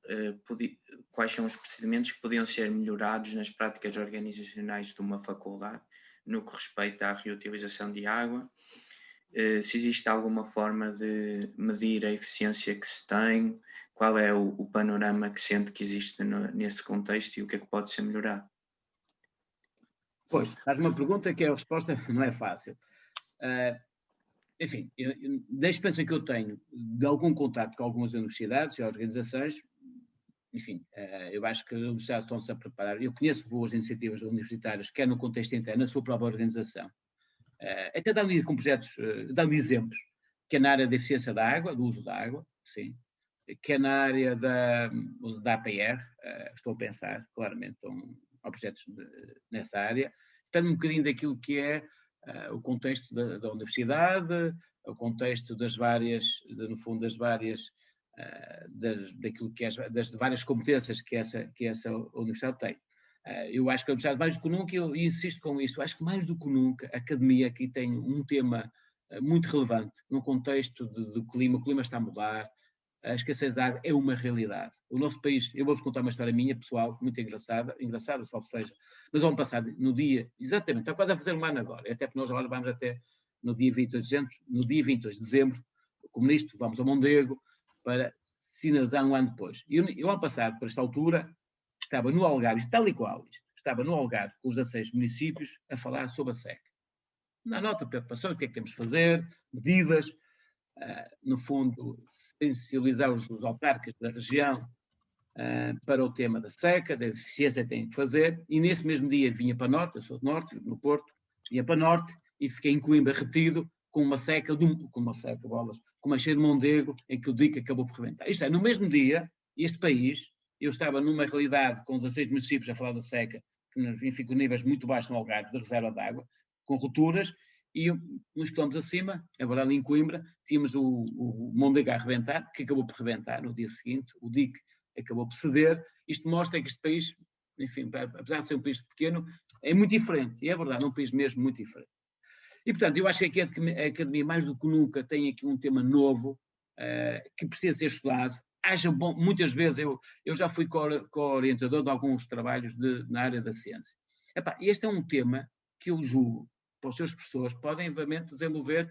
quais são os procedimentos que podiam ser melhorados nas práticas organizacionais de uma faculdade no que respeita à reutilização de água, se existe alguma forma de medir a eficiência que se tem, qual é o panorama que sente que existe nesse contexto e o que é que pode ser melhorado? Pois, faz uma pergunta que a resposta não é fácil. Enfim, da experiência que eu tenho de algum contato com algumas universidades e organizações, enfim, eu acho que as universidades estão-se a preparar. Eu conheço boas iniciativas universitárias, quer no contexto interno, na sua própria organização, até dando com projetos, dando exemplos, que é na área da eficiência da água, do uso da água, sim, que é na área da APR, estou a pensar, claramente, há projetos nessa área, depende um bocadinho daquilo que é o contexto da universidade, o contexto das várias, no fundo, daquilo que é, das várias competências que essa universidade tem. Eu acho que a universidade, mais do que nunca, e insisto com isso, acho que mais do que nunca, a academia aqui tem um tema muito relevante, no contexto do clima. O clima está a mudar, a escassez de água é uma realidade. O nosso país, eu vou-vos contar uma história minha, pessoal, muito engraçada, só que seja, mas ao ano passado, no dia, exatamente, está quase a fazer um ano agora, até porque nós agora vamos até no dia 22 de dezembro, como nisto, vamos ao Mondego, para sinalizar um ano depois. E o ano passado, por esta altura, estava no Algarve, tal e qual isto, estava no Algarve com os 16 municípios a falar sobre a seca. Na nota de preocupações, o que é que temos de fazer, medidas, no fundo, sensibilizar os autarcas da região para o tema da seca, da eficiência que têm que fazer, e nesse mesmo dia vinha para Norte, eu sou do Norte, vivo no Porto, vinha para Norte e fiquei em Coimbra retido com uma seca, com uma cheia de Mondego, em que o dique acabou por rebentar. Isto é, no mesmo dia, este país, eu estava numa realidade com 16 municípios a falar da seca, enfim, com níveis muito baixos no Algarve, de reserva de água, com rupturas, e uns quilómetros acima, é verdade, em Coimbra, tínhamos o Mondego a arrebentar, que acabou por rebentar no dia seguinte, o dique acabou por ceder. Isto mostra que este país, enfim, apesar de ser um país pequeno, é muito diferente, e é verdade, é um país mesmo muito diferente. E, portanto, eu acho que aqui a Academia, mais do que nunca, tem aqui um tema novo, que precisa ser estudado. haja muitas vezes, eu já fui co-orientador de alguns trabalhos na área da ciência. Epá, este é um tema que eu julgo, para os seus professores, podem, obviamente, desenvolver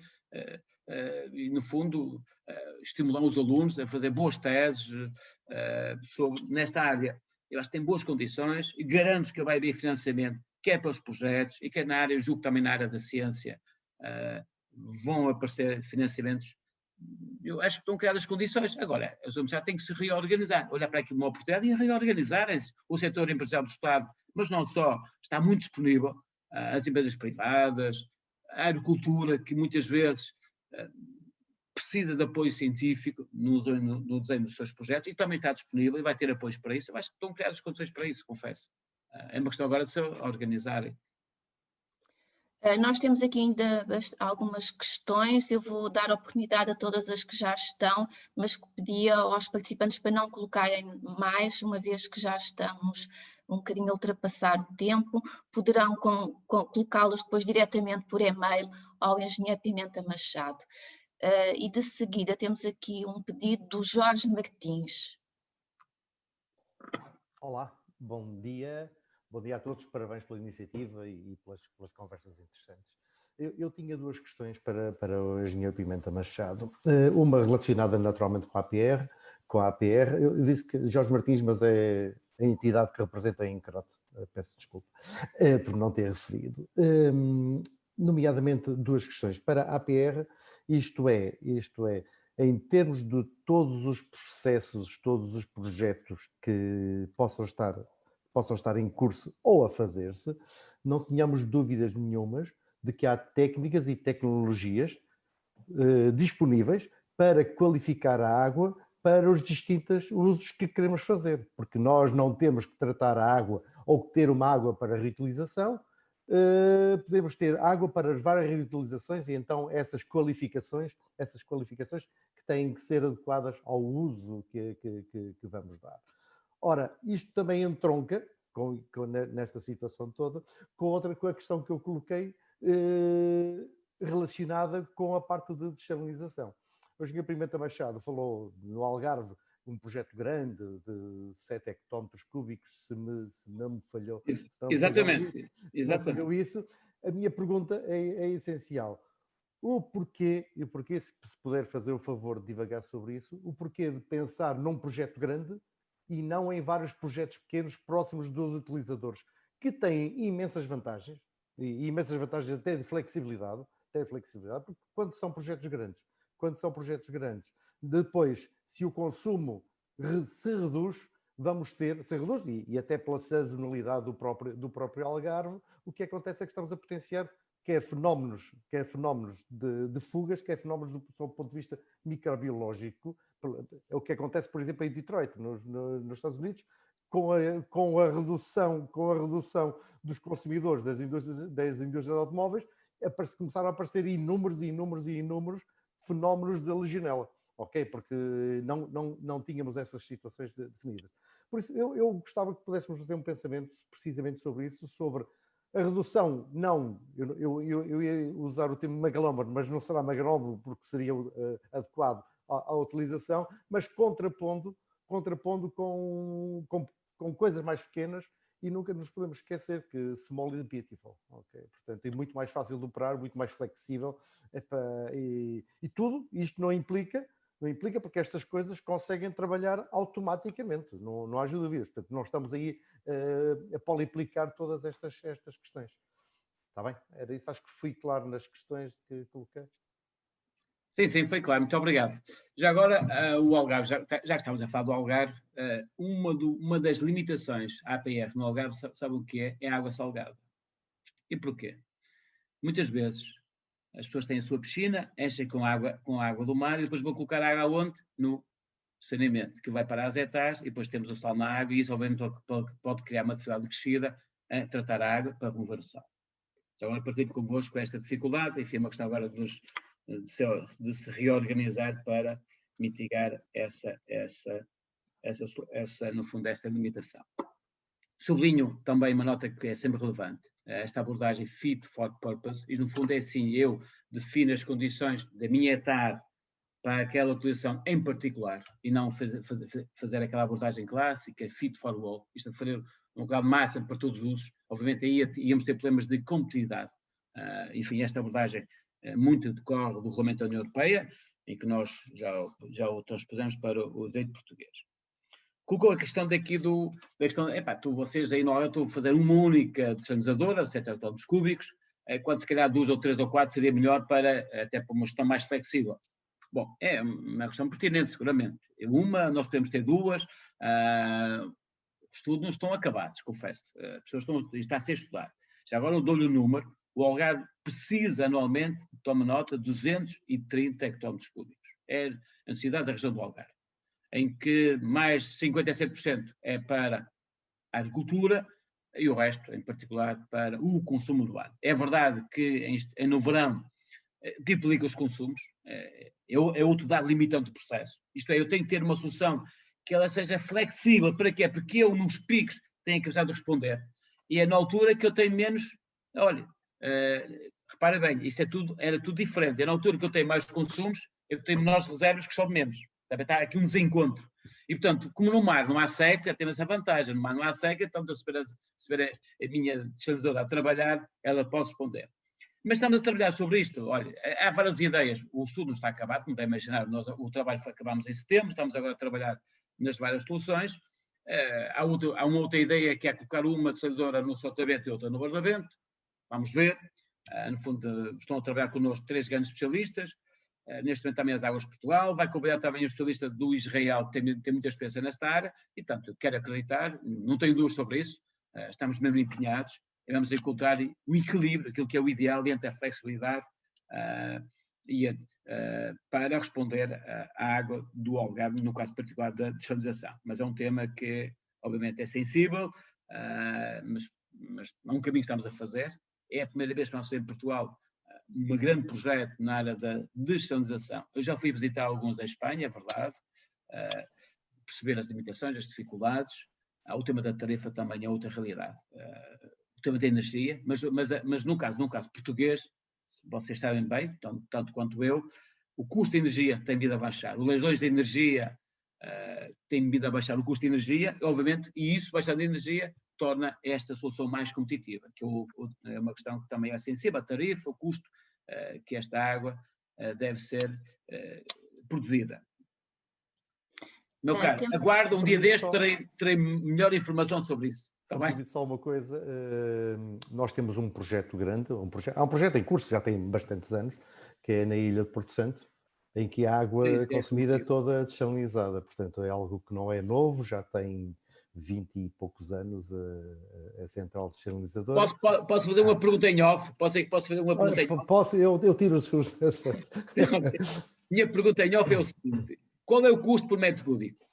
e, no fundo, estimular os alunos a fazer boas teses nesta área. Eu acho que tem boas condições e garanto que vai haver financiamento, quer para os projetos e quer na área, eu julgo também na área da ciência, vão aparecer financiamentos. Eu acho que estão criadas as condições. Agora, as universidades têm que se reorganizar, olhar para aqui uma oportunidade e reorganizarem-se. O setor empresarial do Estado, mas não só, está muito disponível, as empresas privadas, a agricultura, que muitas vezes precisa de apoio científico no desenho dos seus projetos, e também está disponível e vai ter apoios para isso. Eu acho que estão criadas as condições para isso, confesso. É uma questão agora de se organizarem. Nós temos aqui ainda algumas questões, eu vou dar oportunidade a todas as que já estão, mas pedia aos participantes para não colocarem mais, uma vez que já estamos um bocadinho a ultrapassar o tempo, poderão colocá-las depois diretamente por e-mail ao engenheiro Pimenta Machado. E de seguida temos aqui um pedido do Jorge Martins. Olá, bom dia. Bom dia a todos, parabéns pela iniciativa e pelas conversas interessantes. Eu tinha duas questões para o engenheiro Pimenta Machado. Uma relacionada naturalmente com a APR. Eu disse que Jorge Martins, mas é a entidade que representa a INCROT. Peço desculpa por não ter referido. Nomeadamente duas questões. Para a APR, isto é, em termos de todos os processos, todos os projetos que possam estar em curso ou a fazer-se, não tenhamos dúvidas nenhumas de que há técnicas e tecnologias disponíveis para qualificar a água para os distintos usos que queremos fazer, porque nós não temos que tratar a água ou ter uma água para reutilização, podemos ter água para as várias reutilizações e então essas qualificações que têm que ser adequadas ao uso que vamos dar. Ora, isto também entronca, nesta situação toda, com a questão que eu coloquei relacionada com a parte de dessalinização. O engenheiro Pimenta Machado falou no Algarve um projeto grande de 7 hectómetros cúbicos, se não me falhou. Exatamente. Falhou isso. A minha pergunta é essencial. O porquê, se puder fazer o favor de divagar sobre isso, o porquê de pensar num projeto grande e não em vários projetos pequenos próximos dos utilizadores, que têm imensas vantagens, e imensas vantagens até de flexibilidade, porque quando são projetos grandes, depois, se o consumo se reduz, e até pela sazonalidade do próprio Algarve, o que acontece é que estamos a potenciar quer fenómenos de fugas, quer fenómenos do ponto de vista microbiológico. É o que acontece, por exemplo, em Detroit, nos Estados Unidos, com a redução dos consumidores das indústrias automóveis, começaram a aparecer inúmeros fenómenos de legionela, ok? Porque não tínhamos essas situações definidas. Por isso, eu gostava que pudéssemos fazer um pensamento precisamente sobre isso, sobre a redução, eu ia usar o termo megalómano, mas não será megalómano porque seria adequado à utilização, mas contrapondo com coisas mais pequenas, e nunca nos podemos esquecer que small is beautiful, ok? Portanto, é muito mais fácil de operar, muito mais flexível, e tudo isto não implica porque estas coisas conseguem trabalhar automaticamente, não há dúvidas. Portanto, não estamos aí a poliplicar todas estas questões. Está bem? Era isso, acho que fui claro nas questões que coloquei. Sim, foi claro, muito obrigado. Já agora, o Algarve, já que estamos a falar do Algarve, uma das limitações à APR no Algarve, sabe o que é? É a água salgada. E porquê? Muitas vezes as pessoas têm a sua piscina, enchem com água do mar e depois vão colocar a água onde? No saneamento, que vai para as hectares, e depois temos o sal na água, e isso obviamente pode criar uma dificuldade crescida a tratar a água para remover o sal. Então, agora partilho convosco esta dificuldade, enfim, é uma questão agora de se reorganizar para mitigar no fundo, essa limitação. Sublinho também uma nota que é sempre relevante, esta abordagem fit for purpose, e no fundo é assim, eu defino as condições da minha hectare para aquela utilização em particular e não fazer aquela abordagem clássica, fit for all, isto de fazer um local de máximo para todos os usos, obviamente aí íamos ter problemas de competitividade. Enfim, esta abordagem muito decorre do Regulamento da União Europeia, em que nós já o transpusemos para o direito português. Colocou a questão daqui vocês aí não estão a fazer uma única desalinizadora, 7 hectómetros cúbicos, quando se calhar 2 ou 3 ou 4 seria melhor até para uma gestão mais flexível. Bom, é uma questão pertinente, seguramente. Nós podemos ter 2, os estudos não estão acabados, confesso. As pessoas está a ser estudado. Já agora eu dou-lhe o número, o Algarve precisa anualmente, toma nota, 230 hectómetros cúbicos. É a necessidade da região do Algarve, em que mais 57% é para a agricultura e o resto, em particular, para o consumo urbano. É verdade que no verão triplica os consumos, é outro dado limitante do processo. Isto é, eu tenho que ter uma solução que ela seja flexível. Para quê? Porque eu, nos picos, tenho a capacidade de responder. E é na altura que eu tenho menos... Olha, repara bem, era tudo diferente. É na altura que eu tenho mais consumos, eu tenho menores reservas que sobe menos. Deve estar aqui um desencontro. E, portanto, como no mar não há seca, tem essa vantagem. No mar não há seca, então, se ver a minha desalinizadora a trabalhar, ela pode responder. Mas estamos a trabalhar sobre isto. Olha, há várias ideias. O estudo não está acabado, como deve imaginar. O trabalho acabamos em setembro, estamos agora a trabalhar nas várias soluções. Há uma outra ideia que é colocar uma desalinizadora no Sotavento e outra no Barlavento. Vamos ver. No fundo, estão a trabalhar connosco 3 grandes especialistas. Neste momento também as Águas de Portugal. Vai convidar também o especialista do Israel, que tem muita experiência nesta área. E, portanto, quero acreditar, não tenho dúvidas sobre isso. Estamos mesmo empenhados. E vamos encontrar o equilíbrio, aquilo que é o ideal entre a flexibilidade para responder à água do Algarve, no caso particular da desalinização. Mas é um tema que, obviamente, é sensível, mas é um caminho que estamos a fazer. É a primeira vez que nós temos em Portugal um grande projeto na área da desalinização. Eu já fui visitar alguns em Espanha, é verdade, perceber as limitações, as dificuldades. O tema da tarifa também é outra realidade. O tema da energia, mas no caso português, vocês sabem bem, tanto quanto eu, o custo de energia tem vindo a baixar. Os leilões de energia têm vindo a baixar o custo de energia, obviamente, e isso, baixando a energia, torna esta solução mais competitiva, que é uma questão que também é sensível, a tarifa, o custo que esta água deve ser produzida. Meu caro, aguardo um dia deste, terei melhor informação sobre isso. Está bem? Só uma coisa, nós temos um projeto grande, há um projeto em curso, já tem bastantes anos, que é na Ilha de Porto Santo, em que a água consumida é toda desalinizada, portanto é algo que não é novo, já tem 20 e poucos anos a central desalinizadora. Posso fazer uma pergunta em off? Posso fazer uma pergunta em off? Posso, eu tiro os seus... Minha pergunta em off é o seguinte, qual é o custo por metro cúbico?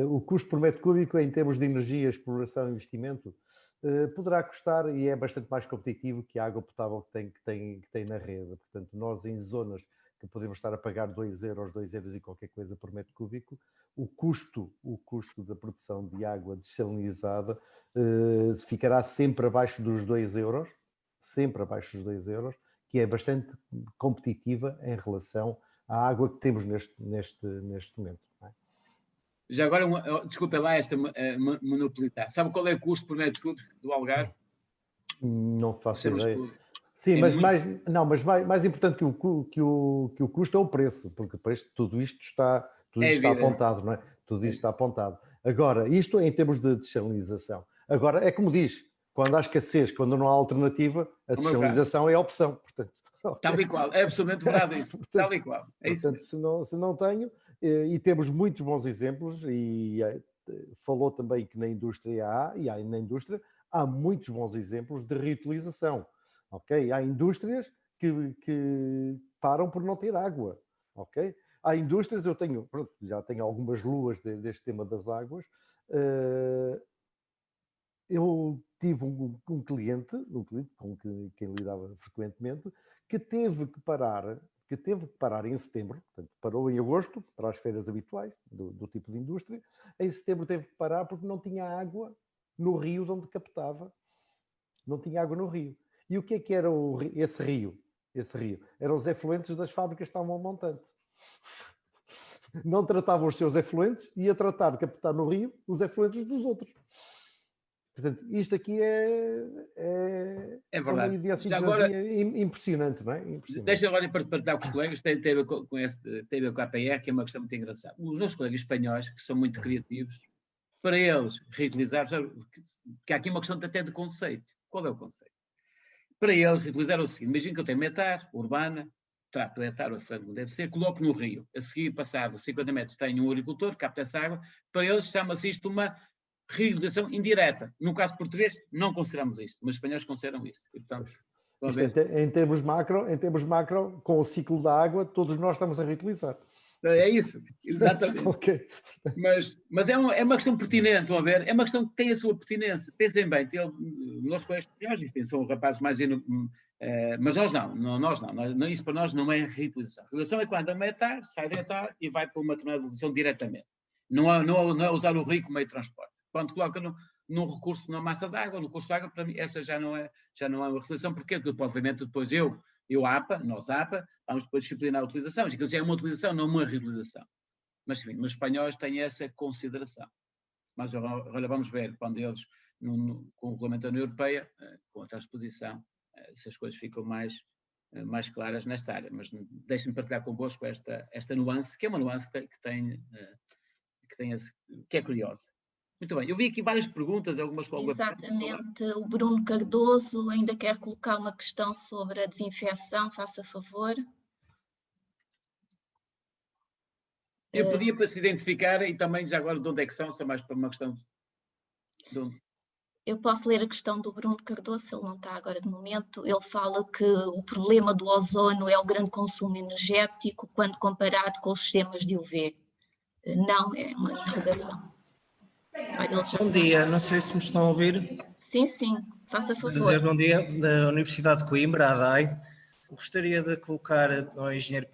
O custo por metro cúbico em termos de energia, exploração e investimento poderá custar e é bastante mais competitivo que a água potável que tem na rede. Portanto, nós em zonas que podemos estar a pagar 2 euros e qualquer coisa por metro cúbico, o custo da produção de água desalinizada ficará sempre abaixo dos 2 euros, que é bastante competitiva em relação à água que temos neste momento. Não é? Já agora, desculpa lá esta monopolizar. Sabe qual é o custo por metro cúbico do Algarve? Não faço ideia. Sim, mas mais importante que o custo é o preço, porque depois tudo isto está apontado, não é? Tudo isto está apontado. Agora, isto é em termos de desalinização. Agora, é como diz, quando há escassez, quando não há alternativa, a desalinização é a opção. Portanto, tal e qual, é absolutamente verdade isso. Portanto, tal e qual. É isso. Portanto, se não tenho, e temos muitos bons exemplos, e falou também que na indústria há muitos bons exemplos de reutilização. Okay? Há indústrias que param por não ter água. Okay? Há indústrias, já tenho algumas luas deste tema das águas. Eu tive um cliente com quem lidava frequentemente, que teve que parar em setembro, portanto, parou em agosto para as férias habituais do tipo de indústria. Em setembro teve que parar porque não tinha água no rio de onde captava. Não tinha água no rio. E o que era esse rio? Eram os efluentes das fábricas que estavam ao montante. Não tratava os seus efluentes, ia tratar de captar no rio os efluentes dos outros. Portanto, isto aqui é verdade. uma idiosincrasia impressionante, não é? Impressionante. Deixa agora para partilhar com os colegas, tem a ver com tem a ver com a APR, que é uma questão muito engraçada. Os meus colegas espanhóis, que são muito criativos, para eles reutilizar, que há aqui uma questão até de conceito. Qual é o conceito? Para eles reutilizar o seguinte: imagina que eu tenho uma hectare urbana, trato o hectare, o efluente como deve ser, coloco no rio. A seguir, passado 50 metros, tenho um agricultor, capta essa água. Para eles chama-se isto uma reutilização indireta. No caso português, não consideramos isto, mas os espanhóis consideram isso. E, portanto, em termos macro, com o ciclo da água, todos nós estamos a reutilizar. É isso, exatamente. Okay. Mas é uma questão pertinente, estão a ver? É uma questão que tem a sua pertinência. Pensem bem, nós colegas espanhóis, enfim, são rapazes mais... mas nós não. Isso para nós não é reutilização. A reutilização é quando a hectare sai da hectare e vai para uma determinada utilização diretamente. Não é usar o rio como meio de transporte. Quando coloca num recurso, numa massa de água, no curso de água, para mim, essa já não é uma reutilização. Porquê? Porque, obviamente, depois nós APA, vamos depois disciplinar a utilização. Aquilo já é uma utilização, não uma reutilização. Mas, enfim, os espanhóis têm essa consideração. Mas agora vamos ver, quando eles, com o regulamento da União Europeia, com a transposição, se as coisas ficam mais claras nesta área. Mas deixem-me partilhar convosco esta nuance, que é uma nuance que é curiosa. Muito bem, eu vi aqui várias perguntas, algumas... Exatamente, o Bruno Cardoso ainda quer colocar uma questão sobre a desinfecção, faça favor. Eu pedia para se identificar e também já agora de onde é que são, só mais para uma questão de onde... Eu posso ler a questão do Bruno Cardoso, ele não está agora de momento. Ele fala que o problema do ozono é o grande consumo energético quando comparado com os sistemas de UV. Não, é uma interrogação. Bom dia, não sei se me estão a ouvir. Sim, faça favor. Bom dia, da Universidade de Coimbra, ADAI. Gostaria de colocar ao engenheiro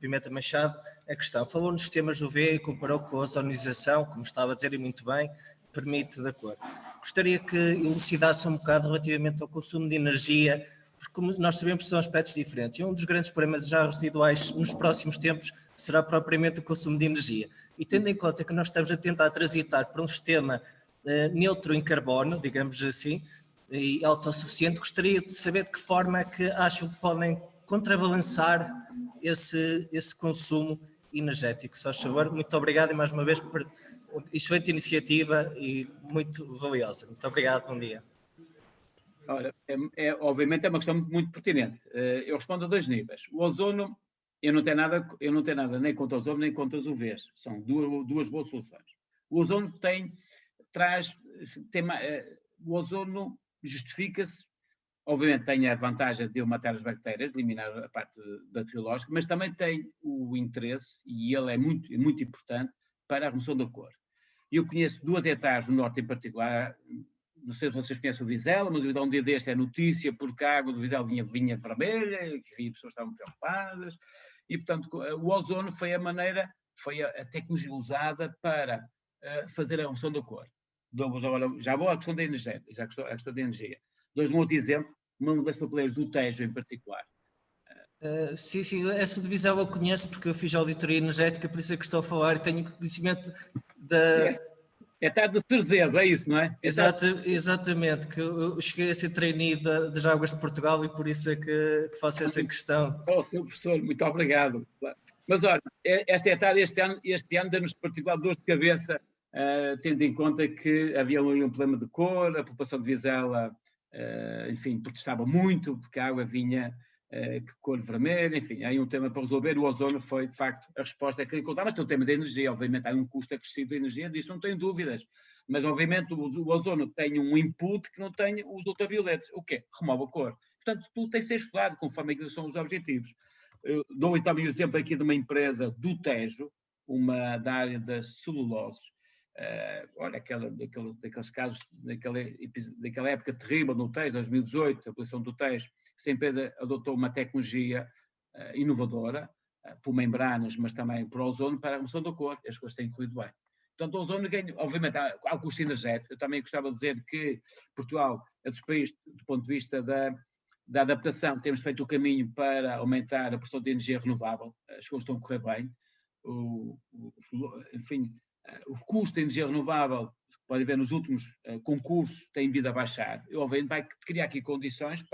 Pimenta Machado a questão. Falou nos sistemas UV e comparou com a ozonização, como estava a dizer e muito bem, permite de acordo. Gostaria que elucidasse um bocado relativamente ao consumo de energia, porque como nós sabemos são aspectos diferentes. E um dos grandes problemas já residuais nos próximos tempos será propriamente o consumo de energia. E tendo em conta que nós estamos a tentar transitar para um sistema neutro em carbono, digamos assim, e autossuficiente, gostaria de saber de que forma é que acham que podem contrabalançar esse consumo energético. Só favor, muito obrigado e mais uma vez por excelente iniciativa e muito valiosa. Muito obrigado, bom dia. Ora, obviamente é uma questão muito pertinente. Eu respondo a dois níveis. O ozono, eu não tenho nada nem contra o ozono nem contra os UVs. São duas boas soluções. O ozono o ozono justifica-se, obviamente tem a vantagem de matar as bactérias, de eliminar a parte bacteriológica, mas também tem o interesse, e ele é muito, muito importante, para a remoção da cor. Eu conheço 2 hectares no norte em particular, não sei se vocês conhecem o Vizela, mas o Vizela um dia deste é notícia porque a água do Vizela vinha vermelha, que as pessoas estavam preocupadas, e portanto o ozono foi a tecnologia usada para fazer a remoção da cor. Já vou à questão da energia, Dou-vos um outro exemplo, uma das papeleiras do Tejo em particular. Sim, essa divisão eu conheço porque eu fiz auditoria energética, por isso é que estou a falar e tenho conhecimento da... É tarde de Cerzedo, é isso, não é? Exatamente, que eu cheguei a ser trainee das Águas de Portugal e por isso é que faço essa questão. Oh, Sr. Professor, muito obrigado. Mas olha, esta hectare este ano deu-nos particular dor de cabeça, tendo em conta que havia ali um problema de cor, a população de Vizela, enfim, protestava muito porque a água vinha cor vermelha, enfim, há aí um tema para resolver. O ozono foi, de facto, a resposta é que encontrar, mas tem o tema da energia, obviamente há um custo acrescido da energia, disso não tenho dúvidas, mas obviamente o ozono tem um input que não tem os ultravioletos. O quê? Remove a cor. Portanto, tudo tem que ser estudado conforme aquilo são os objetivos. Eu dou também o exemplo aqui de uma empresa do Tejo, da área das celuloses. Olha, daqueles casos, daquela época terrível no Tejo, 2018, a poluição do Tejo, essa empresa adotou uma tecnologia inovadora, por membranas, mas também por ozono, para a remoção da cor. As coisas têm incluído bem. Portanto, o ozono ganha, obviamente, há o custo energético. Eu também gostava de dizer que Portugal é dos países, do ponto de vista da adaptação, temos feito o caminho para aumentar a produção de energia renovável, as coisas estão a correr bem. Enfim, o custo da energia renovável, pode ver nos últimos concursos, tem vindo a baixar. E, obviamente, vai criar aqui condições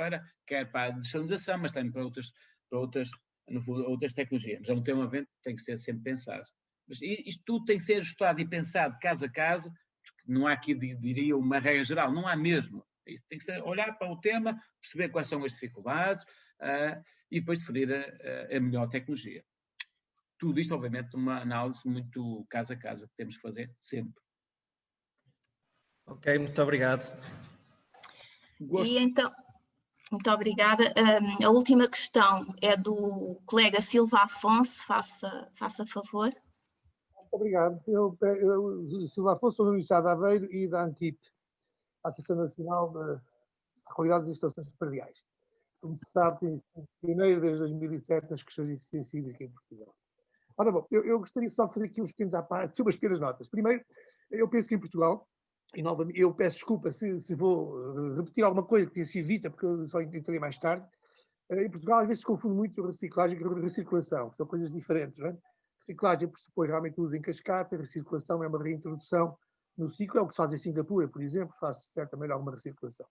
quer para a dessalinização, mas também para outras tecnologias. Mas é um tema que tem que ser sempre pensado. Mas isto tudo tem que ser ajustado e pensado caso a caso, porque não há aqui, diria, uma regra geral, não há mesmo. Tem que ser olhar para o tema, perceber quais são as dificuldades e depois definir a melhor tecnologia. Tudo isto, obviamente, uma análise muito caso a caso, que temos que fazer sempre. Ok, muito obrigado. E então, muito obrigada. A última questão é do colega Silva Afonso, faça favor. Muito obrigado. Eu Silva Afonso, sou da Universidade de Aveiro e da ANTIP, a Associação Nacional da Qualidade das Instalações Prediais. Como se sabe, tem sido pioneiro desde 2007 nas questões de eficiência hídrica em Portugal. Ora bom, eu gostaria só de fazer aqui uns pequenos à parte, umas pequenas notas. Primeiro, eu penso que em Portugal, e novamente, eu peço desculpa se vou repetir alguma coisa que tenha sido dita, porque eu só entrarei mais tarde. Em Portugal, às vezes se confunde muito reciclagem com recirculação, são coisas diferentes, não é? Reciclagem pressupõe realmente o uso em cascata, recirculação é uma reintrodução no ciclo, é o que se faz em Singapura, por exemplo, faz-se de certa maneira alguma recirculação.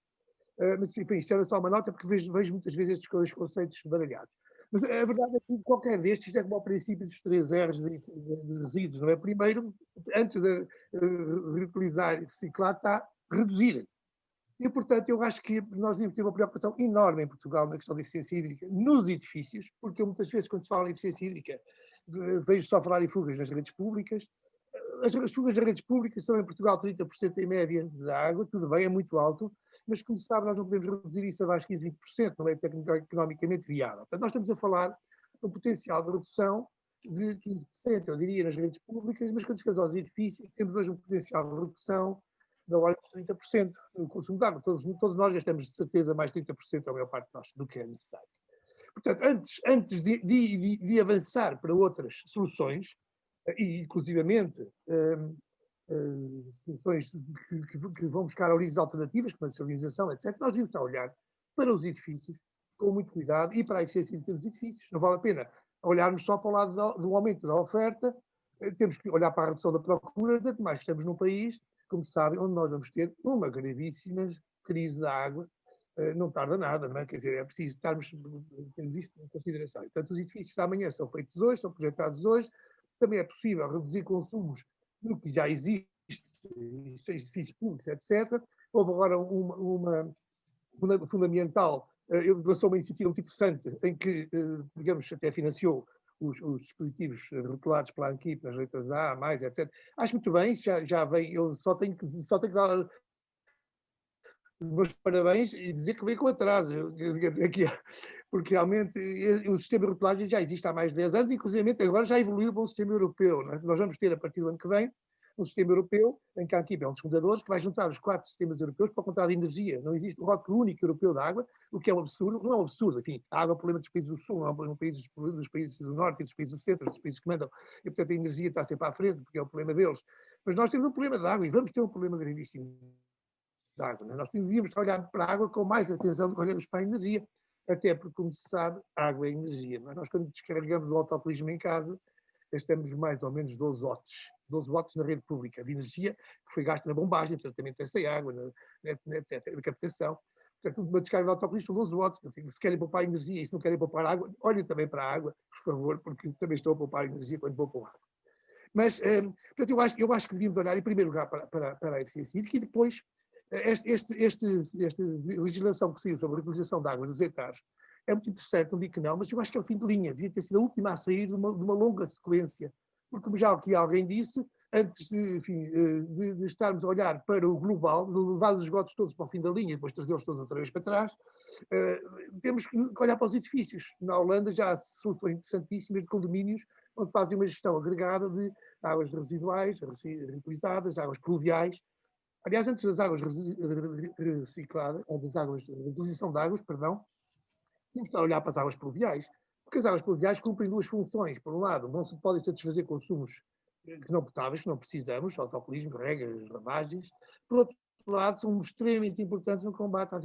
Mas, enfim, isto era só uma nota, porque vejo muitas vezes estes dois conceitos baralhados. Mas a verdade é que qualquer destes é como o princípio dos 3 R's de resíduos, não é? Primeiro, antes de reutilizar e reciclar, está a reduzir. E, portanto, eu acho que nós devemos ter uma preocupação enorme em Portugal na questão da eficiência hídrica nos edifícios, porque eu, muitas vezes, quando se fala em eficiência hídrica, vejo só falar em fugas nas redes públicas. As fugas nas redes públicas são em Portugal 30% em média da água, tudo bem, é muito alto, mas como se sabe, nós não podemos reduzir isso abaixo de 15%, 20%, não é economicamente viável. Portanto, nós estamos a falar de um potencial de redução de 15%, eu diria, nas redes públicas, mas quando chegamos aos edifícios, temos hoje um potencial de redução da ordem dos 30% no consumo de água. Todos nós gastamos de certeza mais 30%, a maior parte de nós, do que é necessário. Portanto, antes de avançar para outras soluções, e inclusivamente soluções que vão buscar origens alternativas, como a salinização, etc., nós devemos estar a olhar para os edifícios com muito cuidado e para a eficiência dos edifícios. Não vale a pena olharmos só para o lado do aumento da oferta, temos que olhar para a redução da procura, tanto mais que estamos num país, como se sabe, onde nós vamos ter uma gravíssima crise da água, não tarda nada, não é? Quer dizer, é preciso termos isto em consideração. Portanto, os edifícios de amanhã são feitos hoje, são projetados hoje, também é possível reduzir consumos no que já existe, edifícios públicos, etc. Houve agora uma fundamental, lançou uma iniciativa muito interessante, em que, digamos, até financiou os dispositivos rotulados pela ANTIP nas letras A, mais, etc. Acho muito bem, já vem, eu só tenho que dar os meus parabéns e dizer que veio com atraso, porque realmente o sistema de rotulagem já existe há mais de 10 anos, inclusive agora já evoluiu para um sistema europeu. Não é? Nós vamos ter, a partir do ano que vem, um sistema europeu, em que a ANTIP é um dos fundadores, que vai juntar os 4 sistemas europeus para o contrato de energia. Não existe um rótulo único europeu da água, o que é um absurdo. Não é um absurdo, enfim, a água é um problema dos países do Sul, não é um problema dos países do Norte e dos países do Centro, dos países que mandam, e portanto a energia está sempre à frente, porque é o problema deles. Mas nós temos um problema de água e vamos ter um problema gravíssimo de água. Não é? Nós devíamos olhar para a água com mais atenção do que olhamos para a energia, até porque, como se sabe, a água é energia. Não é? Nós, quando descarregamos o autocolismo em casa, gastamos mais ou menos 12 watts na rede pública de energia, que foi gasta na bombagem, no tratamento dessa água, etc., na captação. Portanto, uma descarga de autocolismo são 12 watts. Se querem poupar energia e se não querem poupar água, olhem também para a água, por favor, porque também estão a poupar energia quando poupam água. Mas, portanto, eu acho que devíamos olhar, em primeiro lugar, para a eficiência hídrica e depois esta legislação que saiu sobre a utilização de águas dos hectares é muito interessante, não digo que não, mas eu acho que é o fim de linha, devia ter sido a última a sair de uma longa sequência, porque como já aqui alguém disse, antes de estarmos a olhar para o global, de levar os esgotos todos para o fim da linha e depois trazê-los todos outra vez para trás, temos que olhar para os edifícios. Na Holanda já há soluções interessantíssimas de condomínios, onde fazem uma gestão agregada de águas residuais, reutilizadas, águas pluviais. Aliás, antes das águas recicladas, das águas de reutilização de águas, perdão, temos de estar a olhar para as águas pluviais, porque as águas pluviais cumprem 2 funções. Por um lado, podem satisfazer consumos que não potáveis, que não precisamos, autocolismo, regas, lavagens. Por outro outro lado, são extremamente importantes no combate às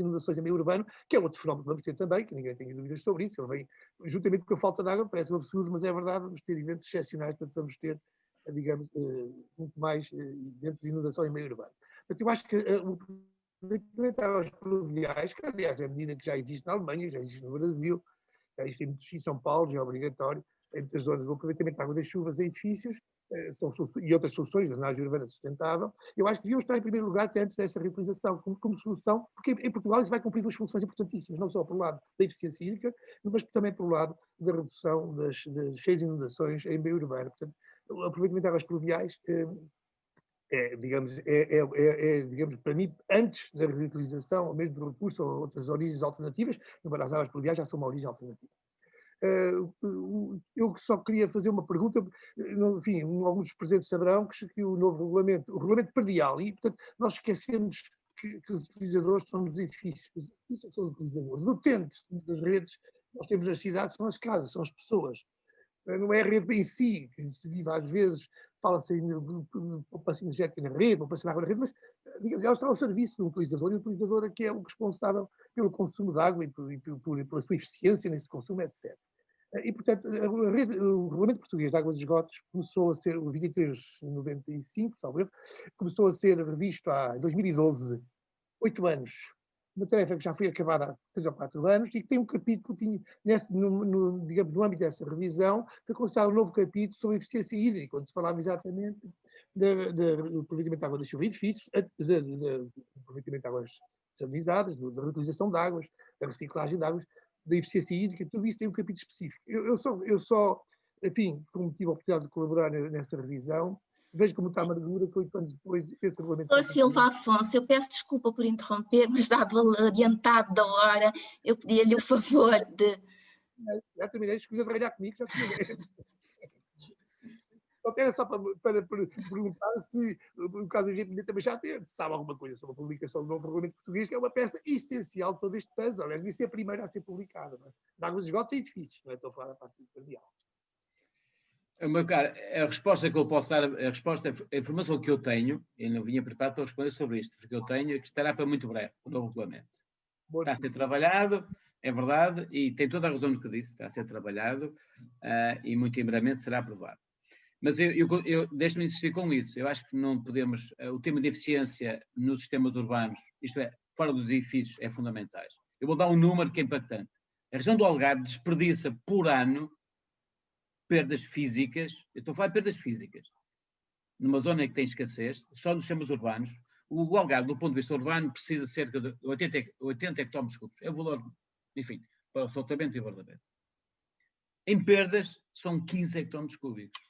inundações em meio urbano, que é outro fenómeno que vamos ter também, que ninguém tem dúvidas sobre isso. Ele vem juntamente com a falta de água, parece um absurdo, mas é verdade, vamos ter eventos excepcionais, portanto vamos ter, digamos, muito mais eventos de inundação em meio urbano. Portanto, eu acho que o aproveitamento águas pluviais, que aliás é a medida que já existe na Alemanha, já existe no Brasil, já existe em São Paulo, já é obrigatório, em muitas zonas do aproveitamento de água das chuvas em edifícios, e outras soluções da drenagem urbana sustentável, eu acho que deviam estar em primeiro lugar até antes dessa reutilização como solução, porque em Portugal isso vai cumprir duas funções importantíssimas, não só pelo lado da eficiência hídrica, mas também pelo lado da redução das cheias inundações em meio urbano. Portanto, o aproveitamento de águas pluviais digamos, para mim, antes da reutilização, ou mesmo do recurso a outras origens alternativas, embora as águas pluviais já são uma origem alternativa. Eu só queria fazer uma pergunta, enfim, alguns dos presentes saberão que o novo regulamento, o regulamento predial, e portanto nós esquecemos que os utilizadores são os edifícios, isso são os utilizadores, os utentes das redes, nós temos nas cidades, são as casas, são as pessoas, não é a rede em si, que se vive às vezes, fala-se em poupança energética na rede, poupança na água na rede, mas digamos, ela está ao serviço do utilizador, e o utilizador é que é o responsável pelo consumo de água e pela sua eficiência nesse consumo, etc. E, portanto, o Regulamento Português de Águas e Esgotos começou a ser, o 2395, salvo erro, começou a ser revisto em 2012, 8 anos. Uma tarefa que já foi acabada há 3 ou 4 anos e que tem um capítulo, digamos, no âmbito dessa revisão, foi constado um novo capítulo sobre eficiência hídrica, onde se falava exatamente do aproveitamento de água das chuvas e edifícios, do aproveitamento de águas salinizadas, da reutilização de águas, da reciclagem de águas, da eficiência hídrica, tudo isso tem um capítulo específico. Eu só, enfim, como tive a oportunidade de colaborar nessa revisão, vejo como está a amargura que 8 anos depois esse regulamento... Doutor Silva Afonso, eu peço desculpa por interromper, mas dado o adiantado da hora, eu pedia-lhe o favor de... Já terminei, escusa de ralhar comigo, já terminei. Era só para perguntar se, no caso do GPD, também já sabe alguma coisa sobre a publicação do novo regulamento português, que é uma peça essencial de todo este puzzle. Aliás, devia ser a primeira a ser publicada. Não é? De águas e esgotos e edifícios, não é? Estou a falar da parte cardial. Meu caro, a resposta que eu posso dar, a informação que eu tenho, eu não vinha preparado para responder sobre isto, porque eu tenho, é que estará para muito breve, o novo regulamento. Está a ser trabalhado, é verdade, e tem toda a razão no que disse, está a ser trabalhado e muito em breve será aprovado. Mas deixe-me insistir com isso. Eu acho que não podemos... O tema de eficiência nos sistemas urbanos, isto é, fora dos edifícios, é fundamental. Eu vou dar um número que é impactante. A região do Algarve desperdiça por ano perdas físicas. Eu estou a falar de perdas físicas. Numa zona em que tem escassez, só nos sistemas urbanos, o Algarve, do ponto de vista urbano, precisa de cerca de 80 hectómetros cúbicos. É o valor, enfim, para o soltamento e o guardamento. Em perdas, são 15 hectómetros cúbicos.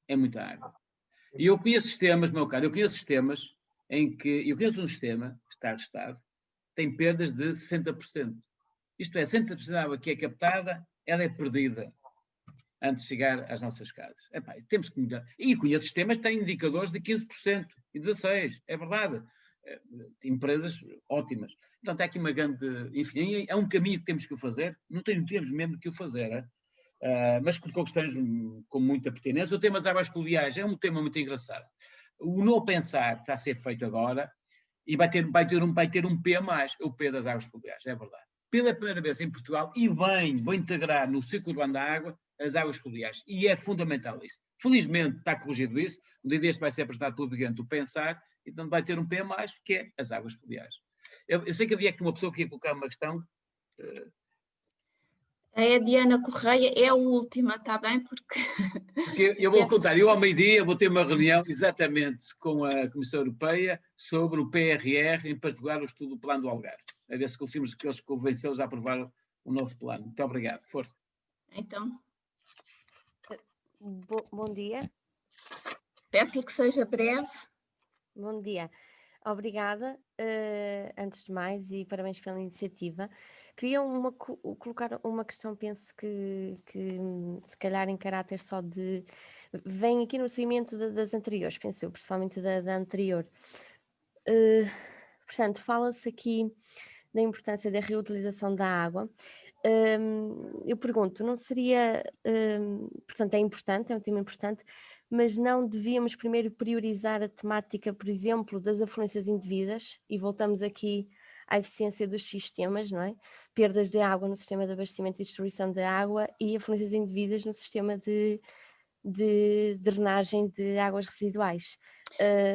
É muita água. E eu conheço sistemas, meu caro, em que... Eu conheço um sistema, que está registado, tem perdas de 60%. Isto é, 60% da água que é captada, ela é perdida antes de chegar às nossas casas. Epá, temos que mudar. E conheço sistemas que têm indicadores de 15% e 16%. É verdade. Empresas ótimas. Portanto, há aqui uma grande... Enfim, é um caminho que temos que fazer. Não temos mesmo que o fazer, mas colocou questões com muita pertinência. O tema das águas pluviais é um tema muito engraçado. O não pensar está a ser feito agora e vai ter um P a mais, o P das águas pluviais, é verdade. Pela primeira vez em Portugal, e vou integrar no ciclo urbano da água as águas pluviais. E é fundamental isso. Felizmente está corrigido isso. Um dia deste vai ser apresentado publicamente o pensar, então vai ter um P a mais, que é as águas pluviais. Eu sei que havia aqui uma pessoa que ia colocar uma questão... A Diana Correia é a última, está bem? Porque eu vou contar, eu ao meio-dia vou ter uma reunião exatamente com a Comissão Europeia sobre o PRR, em particular o estudo do plano do Algarve. A ver se conseguimos convencê-los a aprovar o nosso plano. Muito obrigado. Força. Então. Bom dia. Peço-lhe que seja breve. Bom dia. Obrigada, antes de mais, e parabéns pela iniciativa. Queria colocar uma questão, penso que se calhar em caráter só de... Vem aqui no seguimento das anteriores, penso eu, principalmente da anterior. Portanto, fala-se aqui da importância da reutilização da água. Eu pergunto, não seria... portanto, é importante, é um tema importante, mas não devíamos primeiro priorizar a temática, por exemplo, das afluências indevidas, e voltamos aqui à eficiência dos sistemas, não é? Perdas de água no sistema de abastecimento e distribuição de água e afluências indevidas no sistema de drenagem de águas residuais.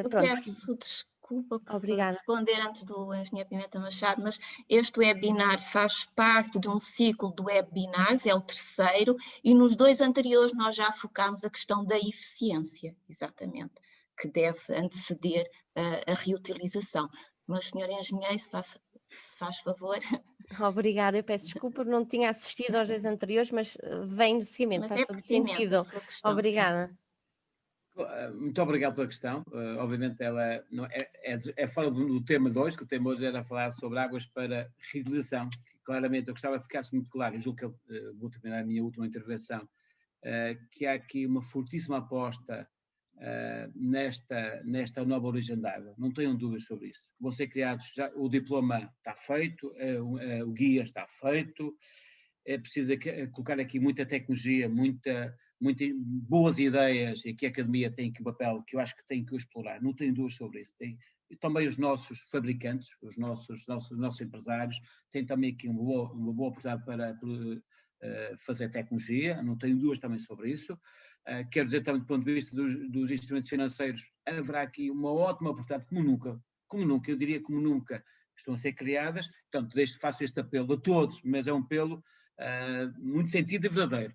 Eu peço desculpa por Obrigada. responder antes do engenheiro Pimenta Machado, mas este webinar faz parte de um ciclo de webinars, é o terceiro, e nos 2 anteriores nós já focámos a questão da eficiência, exatamente, que deve anteceder a reutilização. Mas, senhor engenheiro, se faz favor. Obrigada, eu peço desculpa, não tinha assistido aos 2 anteriores, mas vem no seguimento, faz todo sentido. Obrigada. Muito obrigado pela questão. Obviamente ela não, é fora do tema de hoje, que o tema hoje era falar sobre águas para reutilização. Claramente eu gostava que ficasse muito claro, e julgo que eu vou terminar a minha última intervenção, que há aqui uma fortíssima aposta nesta nova origem de água. Não tenham dúvidas sobre isso. Vão ser criados, já, o diploma está feito, o guia está feito, é preciso colocar aqui muita tecnologia, muitas boas ideias, e aqui a Academia tem aqui um papel que eu acho que tem que explorar, não tenho dúvidas sobre isso. E também os nossos fabricantes, os nossos empresários, têm também aqui uma boa oportunidade para fazer tecnologia, não tenho dúvidas também sobre isso. Quero dizer também do ponto de vista dos instrumentos financeiros, haverá aqui uma ótima oportunidade, como nunca, eu diria como nunca, estão a ser criadas. Portanto, faço este apelo a todos, mas é um apelo muito sentido e verdadeiro.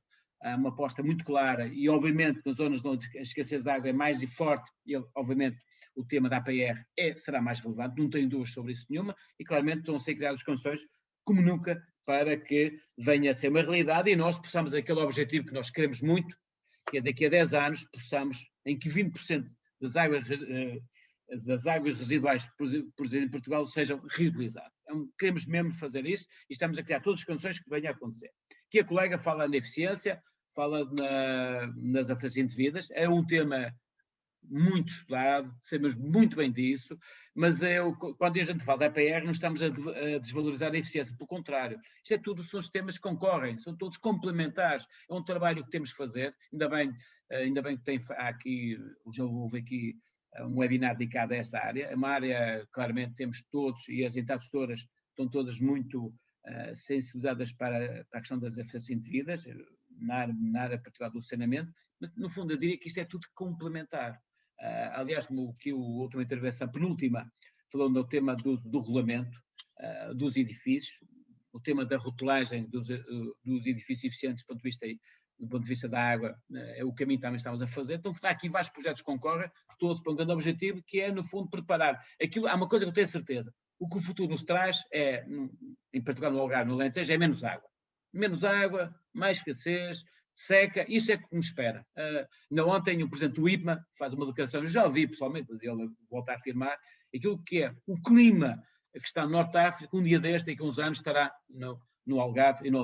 Uma aposta muito clara e, obviamente, nas zonas onde a escassez de água é mais forte, e, obviamente, o tema da APR será mais relevante, não tenho dúvidas sobre isso nenhuma, e claramente estão a ser criadas condições, como nunca, para que venha a ser uma realidade e nós possamos aquele objetivo que nós queremos muito, que é daqui a 10 anos possamos, em que 20% das águas residuais produzidas em Portugal sejam reutilizadas. Queremos mesmo fazer isso e estamos a criar todas as condições que venha a acontecer. Aqui a colega fala na eficiência, fala nas afluências indevidas, é um tema muito estudado, sabemos muito bem disso, mas quando a gente fala da APR não estamos a desvalorizar a eficiência, pelo contrário, isto são sistemas que concorrem, são todos complementares, é um trabalho que temos que fazer, ainda bem que há aqui, já houve aqui um webinar dedicado a esta área, é uma área, claramente, temos todos, e as entidades todas estão todas muito sensibilizadas para a questão das afluências indevidas, na área particular do saneamento, mas no fundo eu diria que isto é tudo complementar. Aliás, como que a última intervenção, penúltima, falou no tema do regulamento dos edifícios, o tema da rotulagem dos edifícios eficientes do ponto de vista da água, é o caminho que também estamos a fazer. Então, há aqui vários projetos que concorrem, todos para um grande objetivo, que é, no fundo, preparar. Há uma coisa que eu tenho certeza, o que o futuro nos traz é, em particular no Algarve, no Alentejo, é menos água. Menos água, mais escassez, seca, isso é que me espera. Ontem o presidente do IPMA faz uma declaração, eu já ouvi pessoalmente, ele volta a afirmar, aquilo que é o clima que está no Norte de África, um dia deste, daqui a uns anos, estará no Algarve e no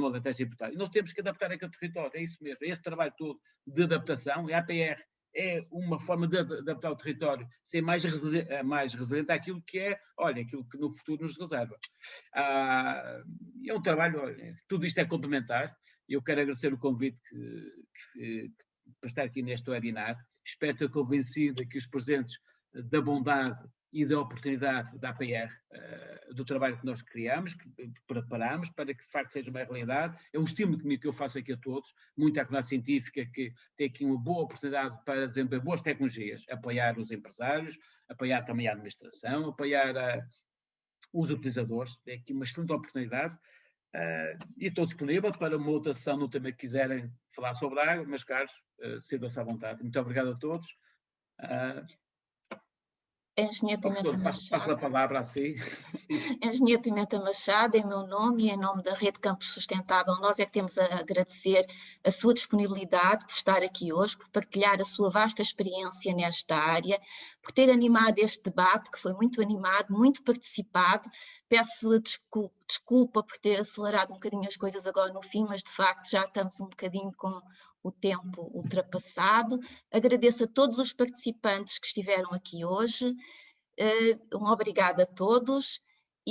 Alentejo e Portugal. E nós temos que adaptar aquele território, é isso mesmo, é esse trabalho todo de adaptação, e a APR é uma forma de adaptar o território, ser mais resiliente àquilo que é, aquilo que no futuro nos reserva. É um trabalho, tudo isto é complementar. Eu quero agradecer o convite para estar aqui neste webinar. Espero ter convencido aqui os presentes da bondade e da oportunidade da APR, do trabalho que nós criamos, que preparamos para que de facto seja uma realidade. É um estímulo que eu faço aqui a todos, muita comunidade científica que tem aqui uma boa oportunidade para desenvolver boas tecnologias, apoiar os empresários, apoiar também a administração, apoiar os utilizadores. É aqui uma excelente oportunidade. E estou disponível para uma outra sessão no tema que quiserem falar sobre a água, meus caros, sintam-se à vontade. Muito obrigado a todos. Engenheiro Pimenta Passo a palavra a si. Engenheiro Pimenta Machado, em meu nome e em nome da Rede Campos Sustentável, nós é que temos a agradecer a sua disponibilidade por estar aqui hoje, por partilhar a sua vasta experiência nesta área, por ter animado este debate, que foi muito animado, muito participado. Peço desculpa por ter acelerado um bocadinho as coisas agora no fim, mas de facto já estamos um bocadinho com o tempo ultrapassado. Agradeço a todos os participantes que estiveram aqui hoje. Um obrigado a todos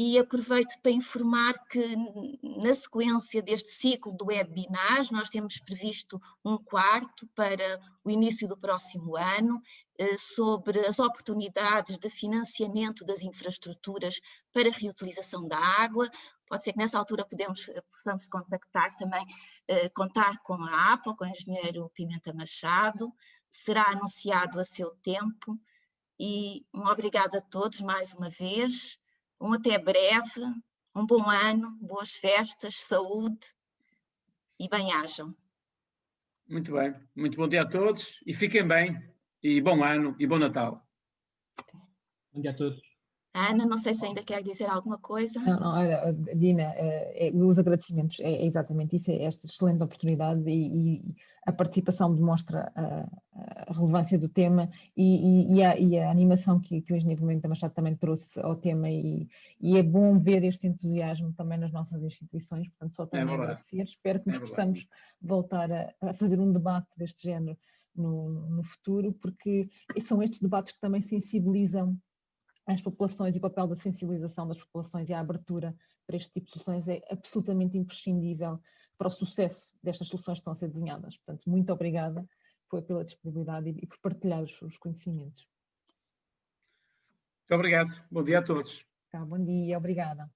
e aproveito para informar que na sequência deste ciclo de webinars nós temos previsto um quarto para o início do próximo ano sobre as oportunidades de financiamento das infraestruturas para reutilização da água. Pode ser que nessa altura possamos contactar também, contar com a APA, com o engenheiro Pimenta Machado, será anunciado a seu tempo e um obrigado a todos mais uma vez. Um até breve, um bom ano, boas festas, saúde e bem-ajam. Muito bem, muito bom dia a todos e fiquem bem, e bom ano e bom Natal. Bom dia a todos. Ana, não sei se ainda quer dizer alguma coisa. Não, Dina, os agradecimentos, é exatamente isso, é esta excelente oportunidade e a participação demonstra a relevância do tema e a animação que o engenheiro Pimenta Machado também trouxe ao tema e é bom ver este entusiasmo também nas nossas instituições, portanto só tenho a agradecer, espero que nos possamos voltar a fazer um debate deste género no futuro, porque são estes debates que também sensibilizam as populações e o papel da sensibilização das populações e a abertura para este tipo de soluções é absolutamente imprescindível para o sucesso destas soluções que estão a ser desenhadas. Portanto, muito obrigada pela disponibilidade e por partilhar os conhecimentos. Muito obrigado. Bom dia a todos. Bom dia, obrigada.